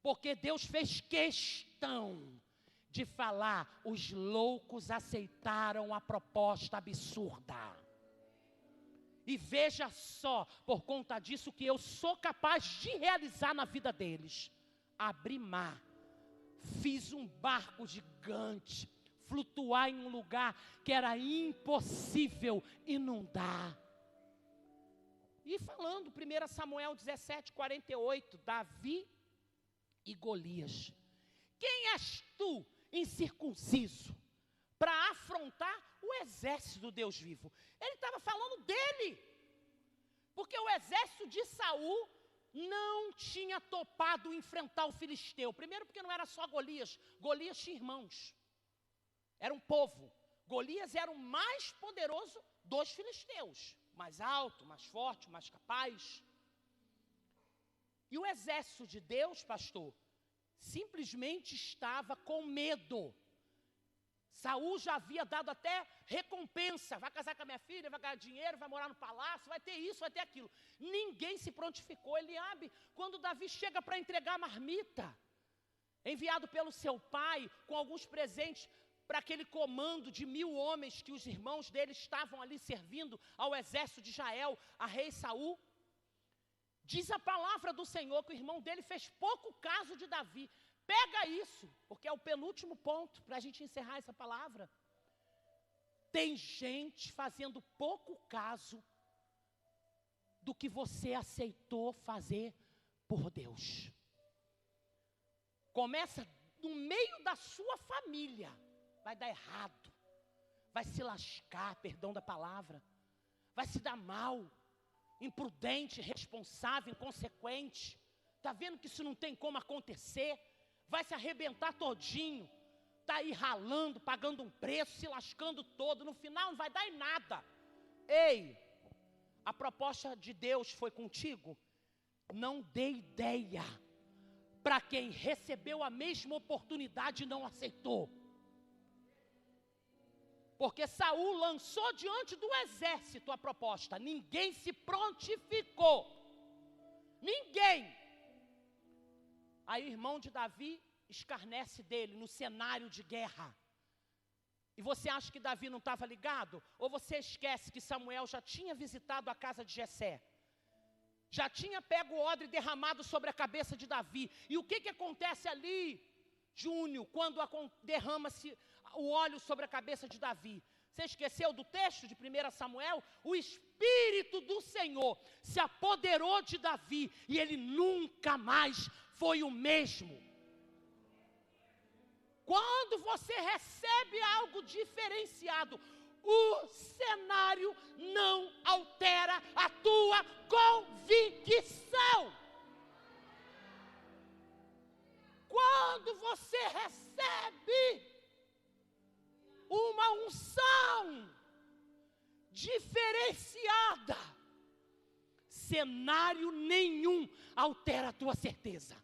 Porque Deus fez questão de falar, os loucos aceitaram a proposta absurda. E veja só, por conta disso que eu sou capaz de realizar na vida deles. Abri mar, fiz um barco gigante, flutuar em um lugar que era impossível inundar. E falando, 1 Samuel 17:48, Davi e Golias. Quem és tu, incircunciso, para afrontar o exército do Deus vivo? Ele estava falando dele, porque o exército de Saul não tinha topado enfrentar o filisteu. Primeiro porque não era só Golias, Golias tinha irmãos. Era um povo. Golias era o mais poderoso dos filisteus. Mais alto, mais forte, mais capaz. E o exército de Deus, pastor, simplesmente estava com medo. Saul já havia dado até recompensa. Vai casar com a minha filha, vai ganhar dinheiro, vai morar no palácio, vai ter isso, vai ter aquilo. Ninguém se prontificou. Eliabe, quando Davi chega para entregar a marmita, enviado pelo seu pai, com alguns presentes, para aquele comando de 1000 homens que os irmãos dele estavam ali servindo ao exército de Israel, a rei Saul. Diz a palavra do Senhor que o irmão dele fez pouco caso de Davi. Pega isso, porque é o penúltimo ponto para a gente encerrar essa palavra. Tem gente fazendo pouco caso do que você aceitou fazer por Deus. Começa no meio da sua família vai dar errado, vai se lascar, perdão da palavra, vai se dar mal, imprudente, irresponsável, inconsequente. Está vendo que isso não tem como acontecer? Vai se arrebentar todinho, está aí ralando, pagando um preço, se lascando todo, no final não vai dar em nada. Ei, a proposta de Deus foi contigo? Não dê ideia para quem recebeu a mesma oportunidade e não aceitou. Porque Saul lançou diante do exército a proposta, ninguém se prontificou, ninguém. Aí o irmão de Davi escarnece dele no cenário de guerra. E você acha que Davi não estava ligado? Ou você esquece que Samuel já tinha visitado a casa de Jessé? Já tinha pego o odre derramado sobre a cabeça de Davi. E o que acontece ali, Júnior, quando derrama-se o óleo sobre a cabeça de Davi? Você esqueceu do texto de 1 Samuel? O Espírito do Senhor se apoderou de Davi e ele nunca mais foi o mesmo. Quando você recebe algo diferenciado, o cenário não altera a tua convicção. Quando você recebe uma unção diferenciada, cenário nenhum altera a tua certeza.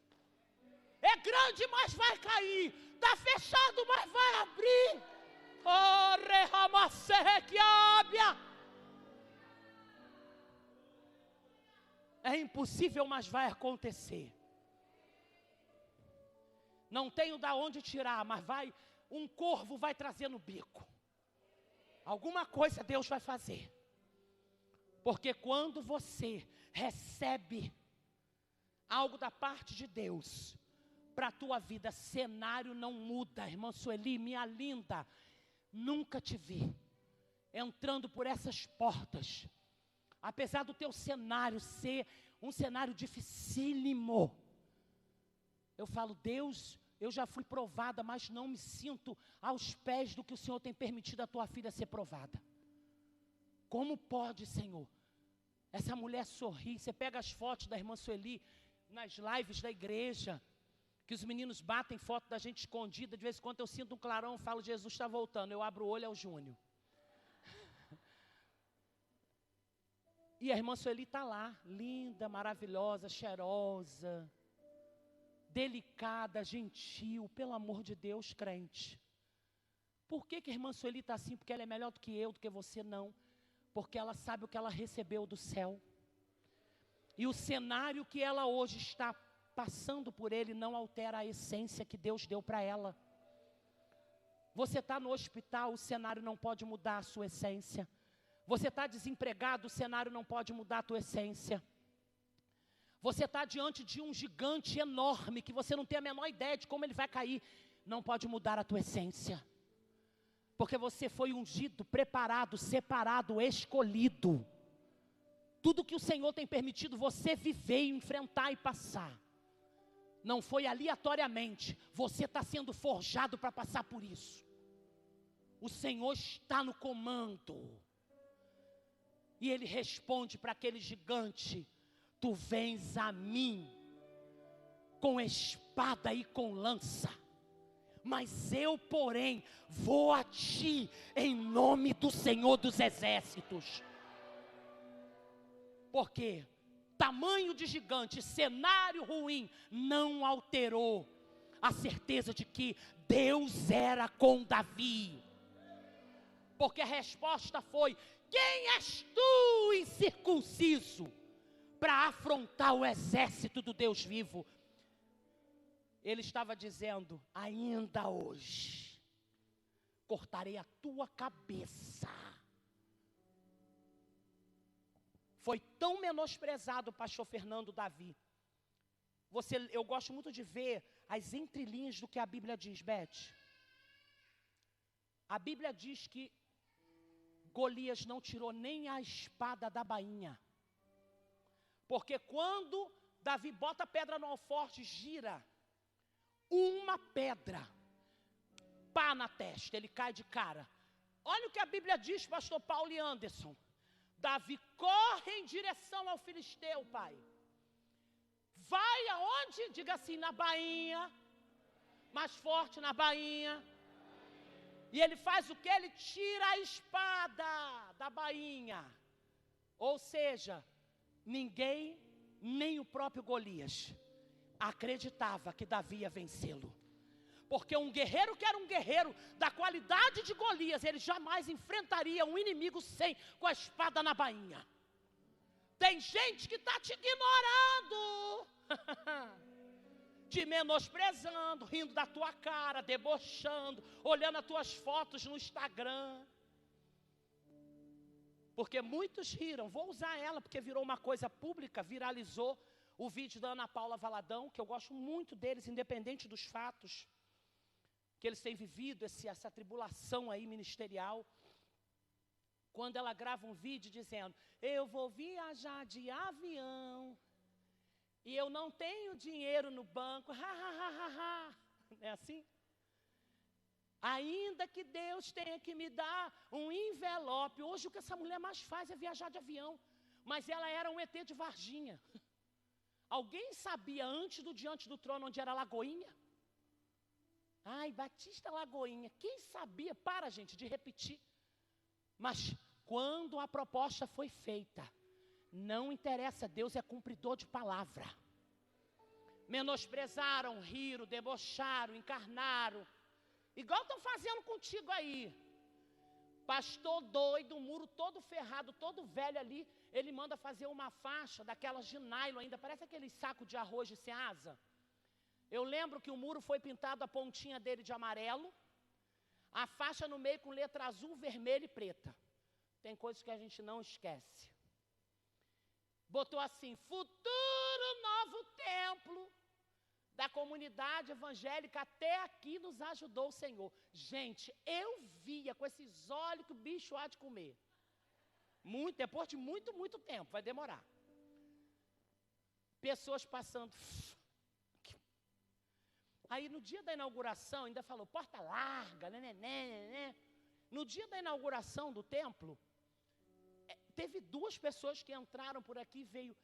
É grande, mas vai cair. Está fechado, mas vai abrir. É impossível, mas vai acontecer. Não tenho da onde tirar, mas um corvo vai trazer no bico. Alguma coisa Deus vai fazer. Porque quando você recebe algo da parte de Deus para a tua vida, cenário não muda. Irmã Sueli, minha linda, nunca te vi entrando por essas portas, apesar do teu cenário ser um cenário dificílimo. Eu falo, Deus, eu já fui provada, mas não me sinto aos pés do que o Senhor tem permitido a tua filha ser provada. Como pode, Senhor? Essa mulher sorri. Você pega as fotos da irmã Sueli nas lives da igreja, que os meninos batem foto da gente escondida, de vez em quando eu sinto um clarão, eu falo, Jesus está voltando, eu abro o olho, é o Júnior. E a irmã Sueli está lá, linda, maravilhosa, cheirosa, delicada, gentil, pelo amor de Deus, crente. Por que a irmã Sueli está assim? Porque ela é melhor do que eu, do que você? Não. Porque ela sabe o que ela recebeu do céu. E o cenário que ela hoje está passando por ele não altera a essência que Deus deu para ela. Você está no hospital, o cenário não pode mudar a sua essência. Você está desempregado, o cenário não pode mudar a tua essência. Você está diante de um gigante enorme, que você não tem a menor ideia de como ele vai cair. Não pode mudar a tua essência. Porque você foi ungido, preparado, separado, escolhido. Tudo que o Senhor tem permitido você viver, enfrentar e passar, não foi aleatoriamente. Você está sendo forjado para passar por isso. O Senhor está no comando. E Ele responde para aquele gigante: tu vens a mim com espada e com lança, mas eu, porém, vou a ti em nome do Senhor dos Exércitos. Por quê? Tamanho de gigante, cenário ruim, não alterou a certeza de que Deus era com Davi. Porque a resposta foi: quem és tu, incircunciso, para afrontar o exército do Deus vivo? Ele estava dizendo: ainda hoje cortarei a tua cabeça. Foi tão menosprezado o pastor Fernando Davi. Eu gosto muito de ver as entrelinhas do que a Bíblia diz, Beth. A Bíblia diz que Golias não tirou nem a espada da bainha. Porque quando Davi bota a pedra no alforje, gira, uma pedra, pá na testa, ele cai de cara. Olha o que a Bíblia diz, pastor Paulo e Anderson. Davi corre em direção ao filisteu, pai. Vai aonde? Diga assim, na bainha. Mais forte, na bainha. E ele faz o que? Ele tira a espada da bainha. Ou seja, ninguém, nem o próprio Golias, acreditava que Davi ia vencê-lo. Porque um guerreiro que era um guerreiro da qualidade de Golias, ele jamais enfrentaria um inimigo com a espada na bainha. Tem gente que está te ignorando, te menosprezando, rindo da tua cara, debochando, olhando as tuas fotos no Instagram. Porque muitos riram, vou usar ela porque virou uma coisa pública, viralizou o vídeo da Ana Paula Valadão, que eu gosto muito deles, independente dos fatos que eles têm vivido, essa tribulação aí ministerial. Quando ela grava um vídeo dizendo, eu vou viajar de avião, e eu não tenho dinheiro no banco, não é assim? Ainda que Deus tenha que me dar um envelope. Hoje o que essa mulher mais faz é viajar de avião. Mas ela era um ET de Varginha. Alguém sabia antes do Diante do Trono onde era Lagoinha? Ai, Batista Lagoinha. Quem sabia? Para, gente, de repetir. Mas quando a proposta foi feita, não interessa, Deus é cumpridor de palavra. Menosprezaram, riram, debocharam, encarnaram. Igual estão fazendo contigo aí. Pastor doido, muro todo ferrado, todo velho ali. Ele manda fazer uma faixa daquelas de nylon ainda. Parece aquele saco de arroz de sem asa. Eu lembro que o muro foi pintado a pontinha dele de amarelo. A faixa no meio com letra azul, vermelha e preta. Tem coisas que a gente não esquece. Botou assim, futuro novo templo da comunidade evangélica, até aqui nos ajudou o Senhor. Gente, eu via com esses olhos que o bicho há de comer. Depois de muito tempo, vai demorar. Pessoas passando. Aí no dia da inauguração, ainda falou, porta larga, né. No dia da inauguração do templo, teve 2 pessoas que entraram por aqui e veio,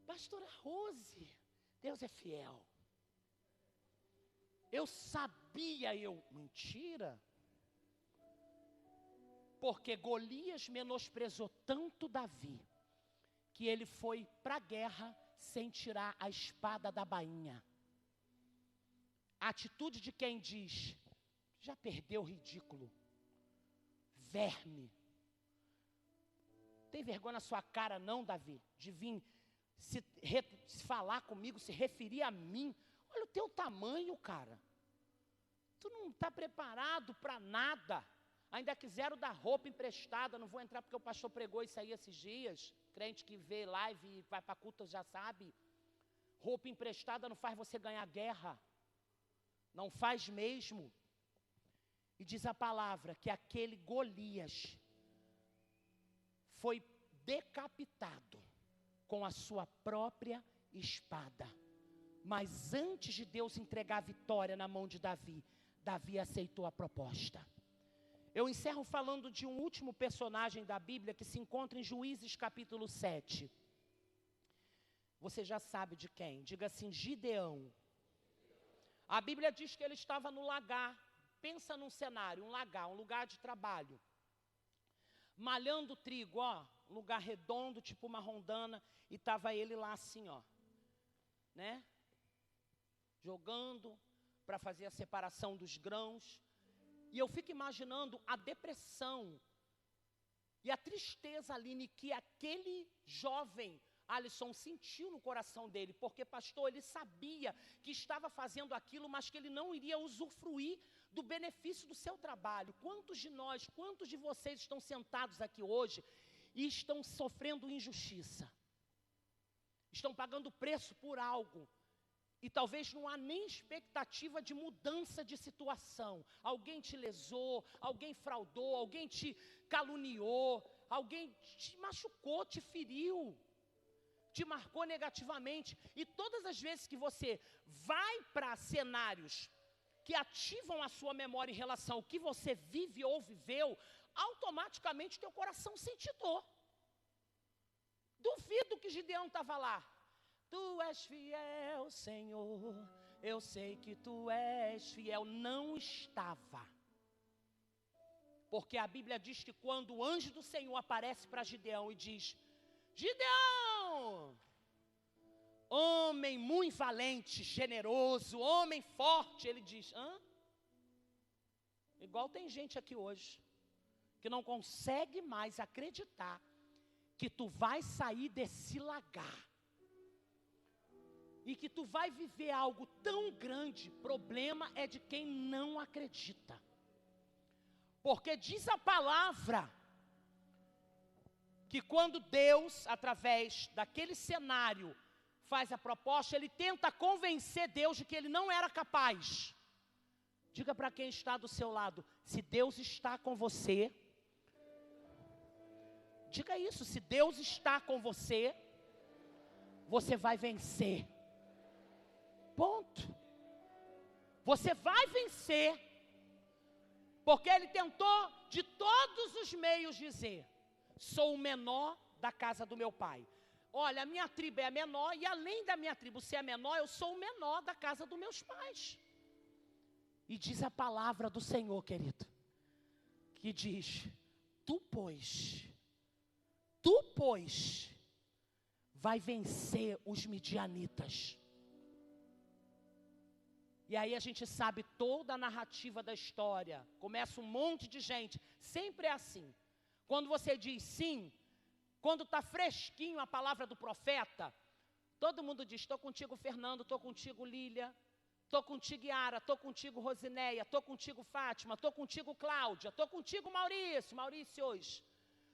pastora Rose, Deus é fiel. Eu sabia, mentira. Porque Golias menosprezou tanto Davi, que ele foi para a guerra sem tirar a espada da bainha. A atitude de quem diz, já perdeu o ridículo. Verme. Tem vergonha na sua cara não, Davi, de vir se falar comigo, se referir a mim? Olha o teu tamanho, cara. Tu não está preparado para nada. Ainda quiseram dar roupa emprestada. Não vou entrar porque o pastor pregou isso aí esses dias. Crente que vê live e vai para culto já sabe. Roupa emprestada não faz você ganhar guerra. Não faz mesmo. E diz a palavra que aquele Golias foi decapitado com a sua própria espada. Mas antes de Deus entregar a vitória na mão de Davi, Davi aceitou a proposta. Eu encerro falando de um último personagem da Bíblia que se encontra em Juízes capítulo 7. Você já sabe de quem? Diga assim, Gideão. A Bíblia diz que ele estava no lagar. Pensa num cenário, um lagar, um lugar de trabalho. Malhando trigo, um lugar redondo, tipo uma rondana, e estava ele lá assim, né? Jogando para fazer a separação dos grãos. E eu fico imaginando a depressão e a tristeza, Aline, que aquele jovem Alisson sentiu no coração dele, porque, pastor, ele sabia que estava fazendo aquilo, mas que ele não iria usufruir do benefício do seu trabalho. Quantos de nós, quantos de vocês estão sentados aqui hoje e estão sofrendo injustiça? Estão pagando preço por algo. E talvez não há nem expectativa de mudança de situação. Alguém te lesou, alguém fraudou, alguém te caluniou, alguém te machucou, te feriu. te marcou negativamente. E todas as vezes que você vai para cenários que ativam a sua memória em relação ao que você vive ou viveu, automaticamente teu coração sente dor. Duvido que Gideão estava lá. Tu és fiel, Senhor, eu sei que tu és fiel. Não estava. Porque a Bíblia diz que quando o anjo do Senhor aparece para Gideão e diz: Gideão, homem muito valente, generoso, homem forte, ele diz: hã? Igual tem gente aqui hoje, que não consegue mais acreditar que tu vai sair desse lagar. E que tu vai viver algo tão grande. Problema é de quem não acredita. Porque diz a palavra que quando Deus, através daquele cenário, faz a proposta, ele tenta convencer Deus de que ele não era capaz. Diga para quem está do seu lado: se Deus está com você, diga isso, se Deus está com você, você vai vencer. Ponto. Você vai vencer. Porque ele tentou de todos os meios dizer: sou o menor da casa do meu pai. Olha, a minha tribo é a menor, e além da minha tribo ser a menor, eu sou o menor da casa dos meus pais. E diz a palavra do Senhor, querido, que diz: tu, pois, vai vencer os midianitas. E aí a gente sabe toda a narrativa da história. Começa um monte de gente. Sempre é assim. Quando você diz sim, quando está fresquinho a palavra do profeta, todo mundo diz: estou contigo, Fernando, estou contigo, Lília, estou contigo, Yara, estou contigo, Rosineia, estou contigo, Fátima, estou contigo, Cláudia, estou contigo, Maurício hoje.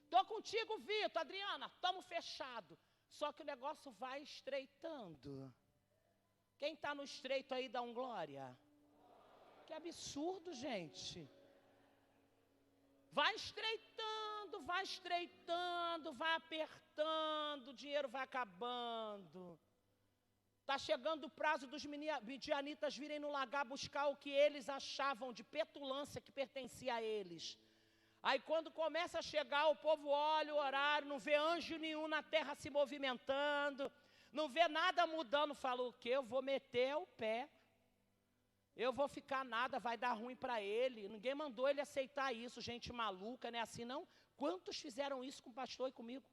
Estou contigo, Vitor, Adriana, estamos fechados. Só que o negócio vai estreitando. Quem está no estreito aí dá um glória. Que absurdo, gente. Vai estreitando, vai apertando, o dinheiro vai acabando. Está chegando o prazo dos midianitas virem no lagar buscar o que eles achavam de petulância que pertencia a eles. Aí quando começa a chegar, o povo olha o horário, não vê anjo nenhum na terra se movimentando, não vê nada mudando, fala: o quê? Eu vou meter o pé. Eu vou ficar nada, vai dar ruim para ele. Ninguém mandou ele aceitar isso, gente maluca, não é assim não? Quantos fizeram isso com o pastor e comigo?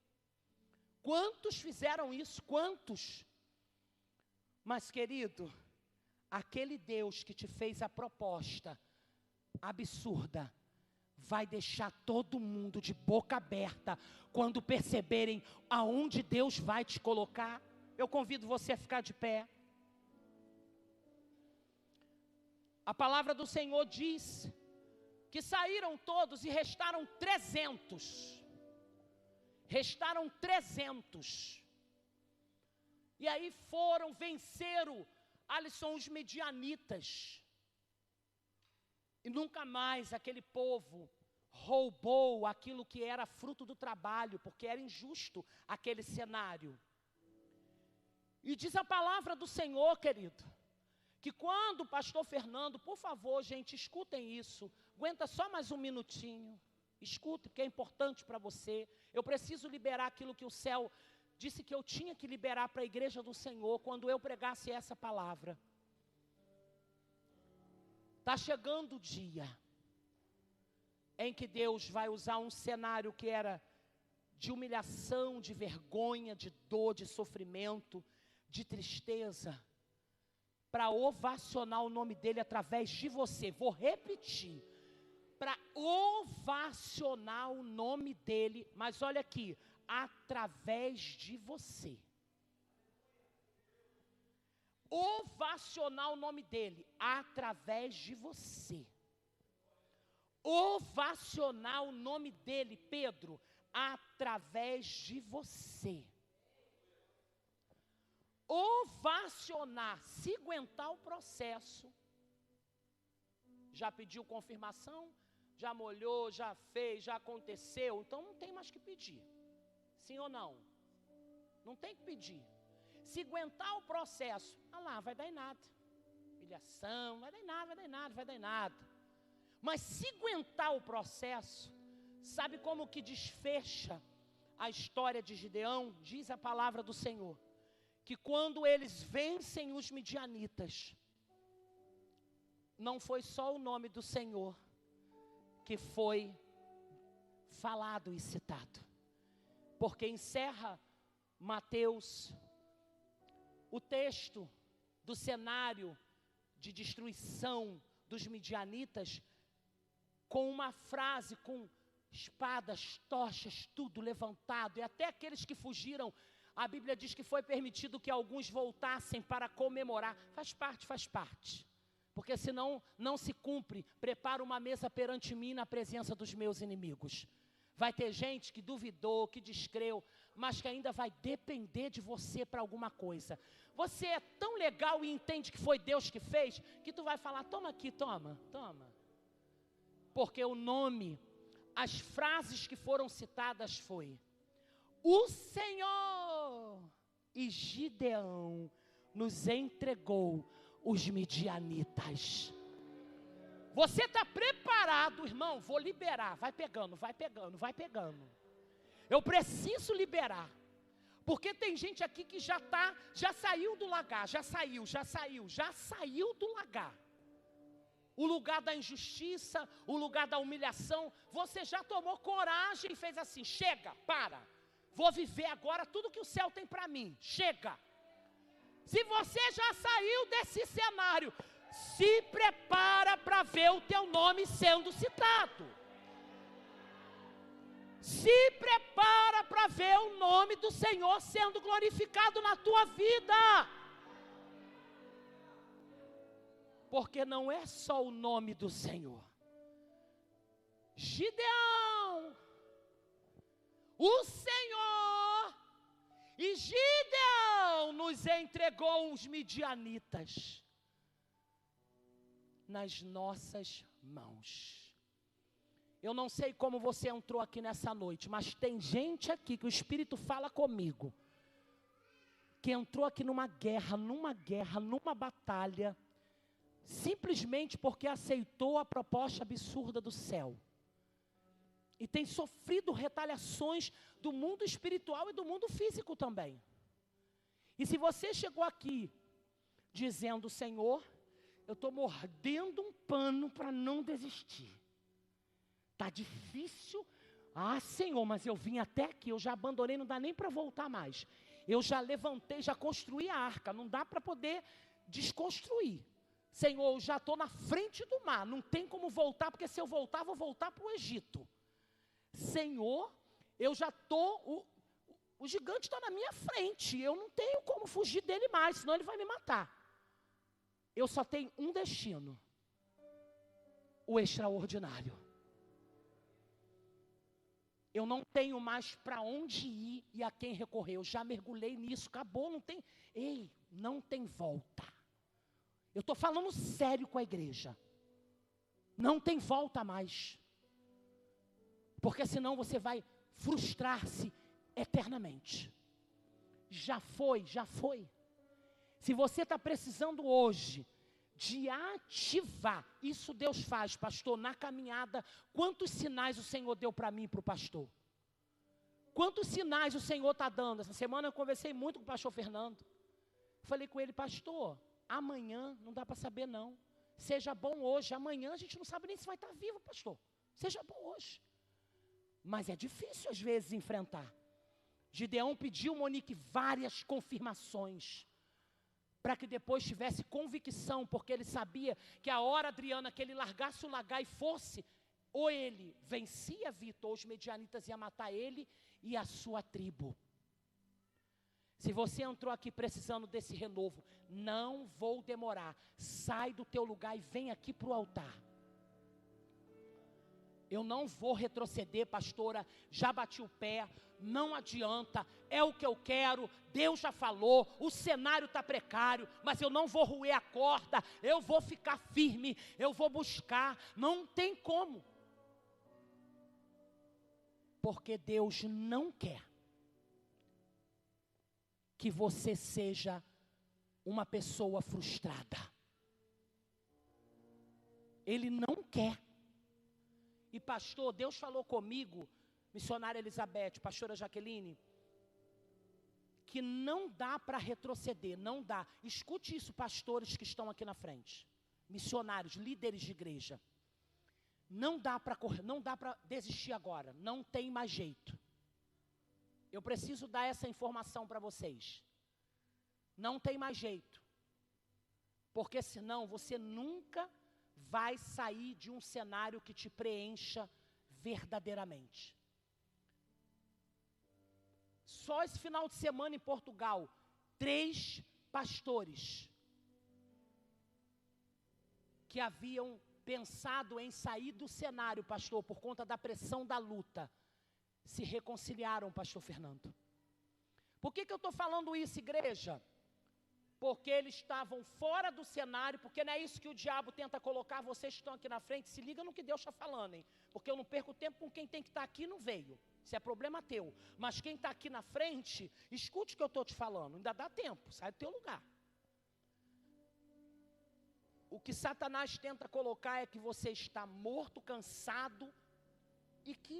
Quantos fizeram isso? Quantos? Mas, querido, aquele Deus que te fez a proposta absurda, vai deixar todo mundo de boca aberta quando perceberem aonde Deus vai te colocar. Eu convido você a ficar de pé. A palavra do Senhor diz que saíram todos e restaram 300. Restaram 300. E aí venceram, Alisson, os midianitas. E nunca mais aquele povo roubou aquilo que era fruto do trabalho, porque era injusto aquele cenário. E diz a palavra do Senhor, querido, que quando o pastor Fernando, por favor, gente, escutem isso, aguenta só mais um minutinho, escutem, porque é importante para você. Eu preciso liberar aquilo que o céu disse que eu tinha que liberar para a igreja do Senhor, quando eu pregasse essa palavra. Está chegando o dia em que Deus vai usar um cenário que era de humilhação, de vergonha, de dor, de sofrimento, de tristeza, para ovacionar o nome dele através de você. Vou repetir, para ovacionar o nome dele, mas olha aqui, através de você. Ovacionar o nome dele através de você. Ovacionar o nome dele, Pedro, através de você. Ovacionar, se aguentar o processo. Já pediu confirmação? Já molhou, já fez, já aconteceu? Então não tem mais que pedir. Sim ou não? Não tem que pedir. Se aguentar o processo, vai dar em nada. Humilhação, vai dar em nada, vai dar em nada, vai dar em nada. Mas se aguentar o processo, sabe como que desfecha a história de Gideão? Diz a palavra do Senhor, que quando eles vencem os midianitas, não foi só o nome do Senhor que foi falado e citado, porque encerra Mateus o texto do cenário de destruição dos midianitas com uma frase, com espadas, tochas, tudo levantado, e até aqueles que fugiram, a Bíblia diz que foi permitido que alguns voltassem para comemorar. Faz parte, porque senão não se cumpre. Prepara uma mesa perante mim na presença dos meus inimigos. Vai ter gente que duvidou, que descreu, mas que ainda vai depender de você para alguma coisa. Você é tão legal e entende que foi Deus que fez, que tu vai falar, toma aqui, toma. Porque o nome, as frases que foram citadas foi: o Senhor e Gideão nos entregou os midianitas. Você está preparado, irmão? Vou liberar. Vai pegando. Eu preciso liberar. Porque tem gente aqui que já saiu do lagar, já saiu do lagar. O lugar da injustiça, o lugar da humilhação. Você já tomou coragem e fez assim: chega, para. Vou viver agora tudo que o céu tem para mim. Chega. Se você já saiu desse cenário, se prepara para ver o teu nome sendo citado. Se prepara para ver o nome do Senhor sendo glorificado na tua vida. Porque não é só o nome do Senhor. Gideão, o Senhor e Gideão nos entregou os midianitas nas nossas mãos. Eu não sei como você entrou aqui nessa noite, mas tem gente aqui que o Espírito fala comigo, que entrou aqui numa guerra, numa batalha, simplesmente porque aceitou a proposta absurda do céu. E tem sofrido retaliações do mundo espiritual e do mundo físico também. E se você chegou aqui dizendo: Senhor, eu estou mordendo um pano para não desistir. Está difícil. Senhor, mas eu vim até aqui, eu já abandonei, não dá nem para voltar mais. Eu já levantei, já construí a arca, não dá para poder desconstruir. Senhor, eu já estou na frente do mar, não tem como voltar, porque se eu voltar, vou voltar para o Egito. Senhor, eu já estou, o gigante está na minha frente, eu não tenho como fugir dele mais, senão ele vai me matar. Eu só tenho um destino: o extraordinário. Eu não tenho mais para onde ir e a quem recorrer. Eu já mergulhei nisso, acabou, não tem. Não tem volta. Eu estou falando sério com a igreja. Não tem volta mais. Porque senão você vai frustrar-se eternamente. Já foi. Se você está precisando hoje de ativar, isso Deus faz, pastor, na caminhada. Quantos sinais o Senhor deu para mim e para o pastor? Quantos sinais o Senhor está dando? Essa semana eu conversei muito com o pastor Fernando. Falei com ele: pastor, amanhã não dá para saber não. Seja bom hoje, amanhã a gente não sabe nem se vai estar vivo, pastor. Seja bom hoje. Mas é difícil às vezes enfrentar. Gideão pediu, Monique, várias confirmações, para que depois tivesse convicção, porque ele sabia que a hora, Adriana, que ele largasse o lagar e fosse, ou ele vencia Vitor, ou os medianitas iam matar ele e a sua tribo. Se você entrou aqui precisando desse renovo, não vou demorar. Sai do teu lugar e vem aqui para o altar. Eu não vou retroceder, pastora, já bati o pé, não adianta, é o que eu quero, Deus já falou, o cenário está precário, mas eu não vou roer a corda, eu vou ficar firme, eu vou buscar, não tem como. Porque Deus não quer que você seja uma pessoa frustrada. Ele não quer. E pastor, Deus falou comigo, missionária Elizabeth, pastora Jaqueline, que não dá para retroceder, não dá. Escute isso, pastores que estão aqui na frente, missionários, líderes de igreja. Não dá para correr, não dá para desistir agora, não tem mais jeito. Eu preciso dar essa informação para vocês. Não tem mais jeito. Porque senão você nunca vai sair de um cenário que te preencha verdadeiramente. Só esse final de semana em Portugal, 3 pastores que haviam pensado em sair do cenário, pastor, por conta da pressão da luta, se reconciliaram, pastor Fernando. Por que eu estou falando isso, igreja? Porque eles estavam fora do cenário, porque não é isso que o diabo tenta colocar, vocês que estão aqui na frente, se liga no que Deus está falando, hein? Porque eu não perco tempo com quem tem que estar aqui e não veio. Isso é problema teu. Mas quem está aqui na frente, escute o que eu estou te falando, ainda dá tempo, sai do teu lugar. O que Satanás tenta colocar é que você está morto, cansado e que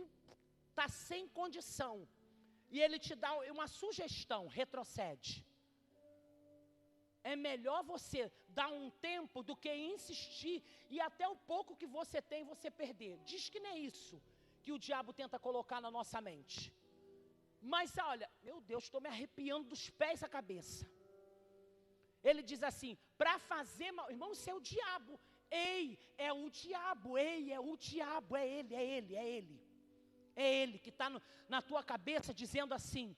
está sem condição. E ele te dá uma sugestão, retrocede. É melhor você dar um tempo do que insistir e até o pouco que você tem você perder. Diz que não é isso que o diabo tenta colocar na nossa mente. Mas olha, meu Deus, estou me arrepiando dos pés à cabeça. Ele diz assim, para fazer mal, irmão, isso é o diabo. Ei, é o diabo, ei, é o diabo, é ele, é ele, é ele. É ele que está na tua cabeça dizendo assim,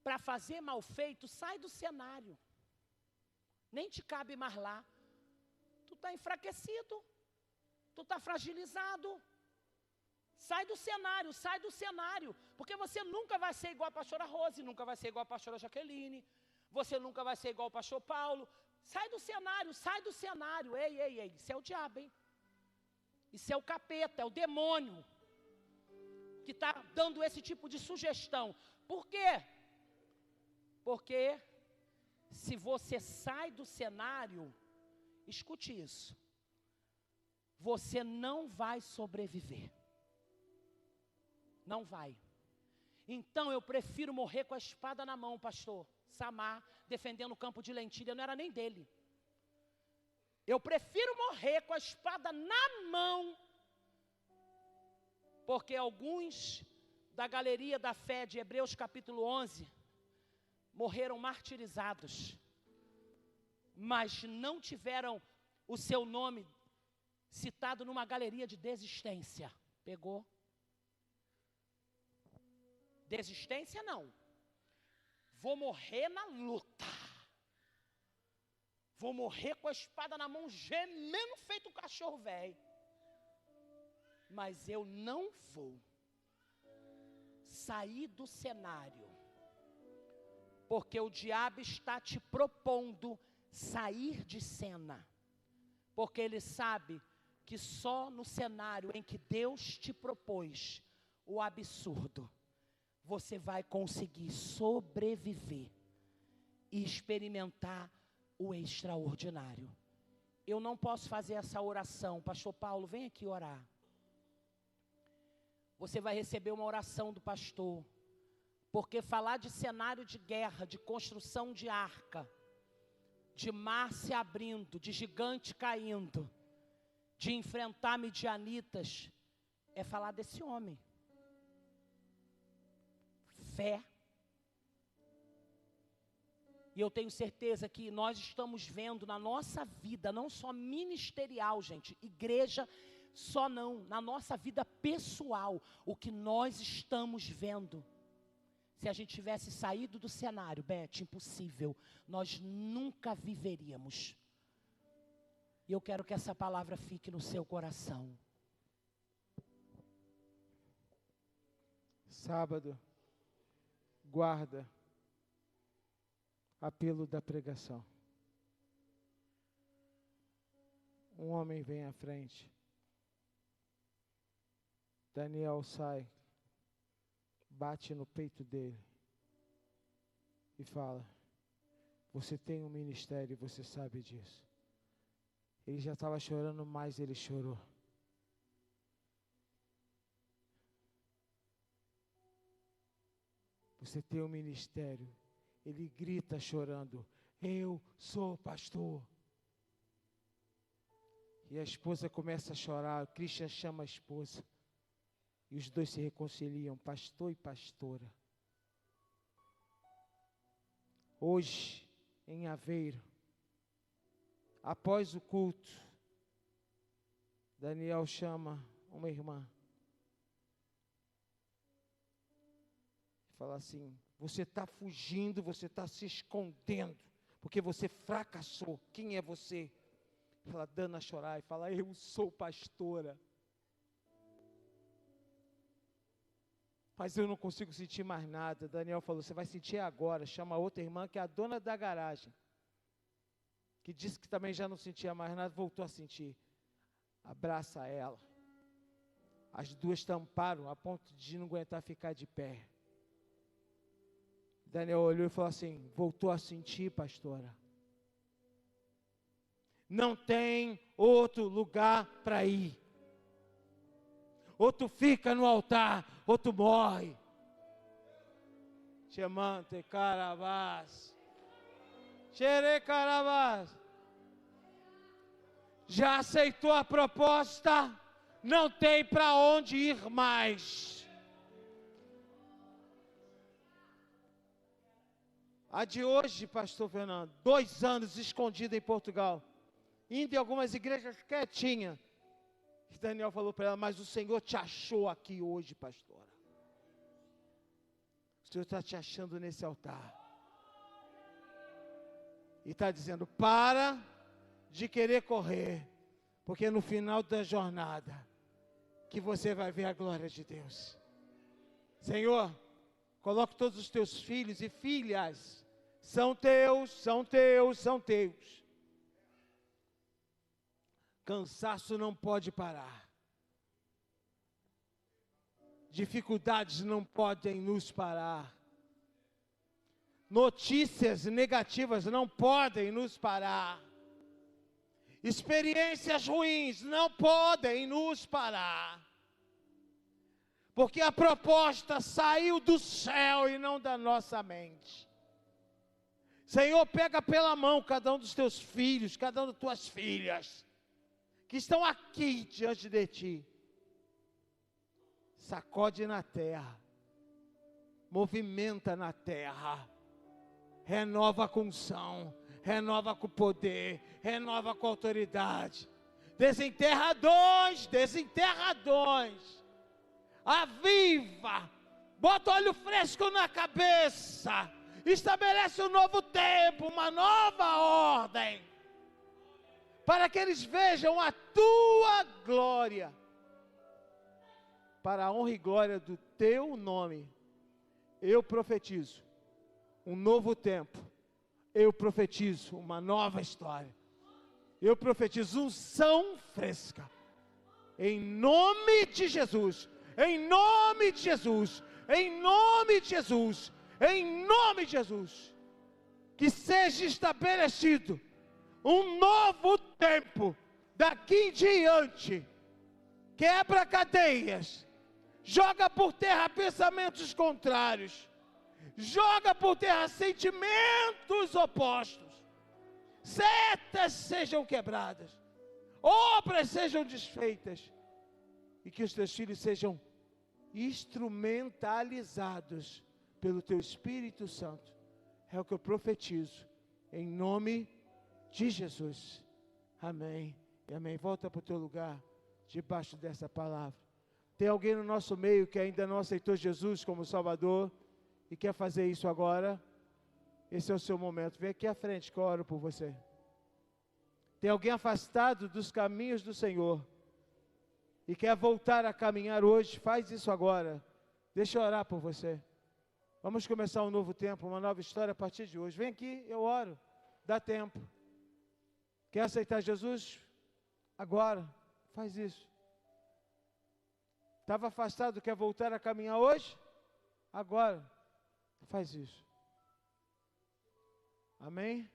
para fazer mal feito, sai do cenário. Nem te cabe mais lá. Tu está enfraquecido, tu está fragilizado. Sai do cenário, porque você nunca vai ser igual a pastora Rose, nunca vai ser igual a pastora Jaqueline, você nunca vai ser igual ao pastor Paulo. Sai do cenário, ei, isso é o diabo, hein? Isso é o capeta, é o demônio, que está dando esse tipo de sugestão. Por quê? Porque se você sai do cenário, escute isso, você não vai sobreviver. Não vai. Então eu prefiro morrer com a espada na mão, pastor Samar, defendendo o campo de lentilha, não era nem dele. Eu prefiro morrer com a espada na mão, porque alguns da galeria da fé de Hebreus capítulo 11, morreram martirizados, mas não tiveram o seu nome citado numa galeria de desistência. Pegou? Desistência não. Vou morrer na luta. Vou morrer com a espada na mão, gemendo feito um cachorro velho. Mas eu não vou sair do cenário, porque o diabo está te propondo sair de cena, porque ele sabe que só no cenário em que Deus te propôs o absurdo, você vai conseguir sobreviver e experimentar o extraordinário. Eu não posso fazer essa oração. Pastor Paulo, vem aqui orar. Você vai receber uma oração do pastor. Porque falar de cenário de guerra, de construção de arca, de mar se abrindo, de gigante caindo, de enfrentar midianitas, é falar desse homem. Fé. E eu tenho certeza que nós estamos vendo na nossa vida, não só ministerial, gente, igreja só não, na nossa vida pessoal, o que nós estamos vendo. Se a gente tivesse saído do cenário, Beth, impossível, nós nunca viveríamos. E eu quero que essa palavra fique no seu coração. Sábado, guarda, apelo da pregação. Um homem vem à frente. Daniel sai, bate no peito dele e fala: Você tem um ministério e você sabe disso. Ele já estava chorando, mas ele chorou. Você tem um ministério. Ele grita chorando: eu sou pastor. E a esposa começa a chorar. O Christian chama a esposa. E os dois se reconciliam, pastor e pastora. Hoje, em Aveiro, após o culto, Daniel chama uma irmã. Fala assim: você está fugindo, você está se escondendo, porque você fracassou. Quem é você? Ela dando a chorar e fala: eu sou pastora. Mas eu não consigo sentir mais nada. Daniel falou: você vai sentir agora. Chama a outra irmã, que é a dona da garagem, que disse que também já não sentia mais nada, voltou a sentir. Abraça ela. As duas tamparam a ponto de não aguentar ficar de pé. Daniel olhou e falou assim: voltou a sentir, pastora. Não tem outro lugar para ir. Ou tu fica no altar, ou tu morre. Chamante carabás. Xere carabás. Já aceitou a proposta? Não tem para onde ir mais. A de hoje, pastor Fernando, 2 anos escondida em Portugal, indo em algumas igrejas quietinha. Daniel falou para ela: mas o Senhor te achou aqui hoje, pastora. O Senhor está te achando nesse altar. E está dizendo: para de querer correr, porque no final da jornada, que você vai ver a glória de Deus. Senhor, coloque todos os teus filhos e filhas. São teus, são teus, são teus. Cansaço não pode parar. Dificuldades não podem nos parar. Notícias negativas não podem nos parar. Experiências ruins não podem nos parar. Porque a proposta saiu do céu e não da nossa mente. Senhor, pega pela mão cada um dos teus filhos, cada uma das tuas filhas, que estão aqui diante de ti. Sacode na terra, movimenta na terra, renova com unção, renova com poder, renova com autoridade. Desenterra dons, aviva, bota óleo fresco na cabeça, estabelece um novo tempo, uma nova ordem, para que eles vejam a tua glória, para a honra e glória do teu nome. Eu profetizo um novo tempo, eu profetizo uma nova história, eu profetizo unção fresca, em nome de Jesus, em nome de Jesus, em nome de Jesus, em nome de Jesus, que seja estabelecido um novo tempo daqui em diante. Quebra cadeias, joga por terra pensamentos contrários, joga por terra sentimentos opostos, setas sejam quebradas, obras sejam desfeitas, e que os teus filhos sejam instrumentalizados pelo teu Espírito Santo. É o que eu profetizo, em nome de Jesus. Amém e amém. Volta para o teu lugar, debaixo dessa palavra. Tem alguém no nosso meio que ainda não aceitou Jesus como Salvador e quer fazer isso agora? Esse é o seu momento. Vem aqui à frente que eu oro por você. Tem alguém afastado dos caminhos do Senhor e quer voltar a caminhar hoje? Faz isso agora. Deixa eu orar por você. Vamos começar um novo tempo, uma nova história a partir de hoje. Vem aqui, eu oro. Dá tempo. Quer aceitar Jesus? Agora. Faz isso. Estava afastado, quer voltar a caminhar hoje? Agora. Faz isso. Amém?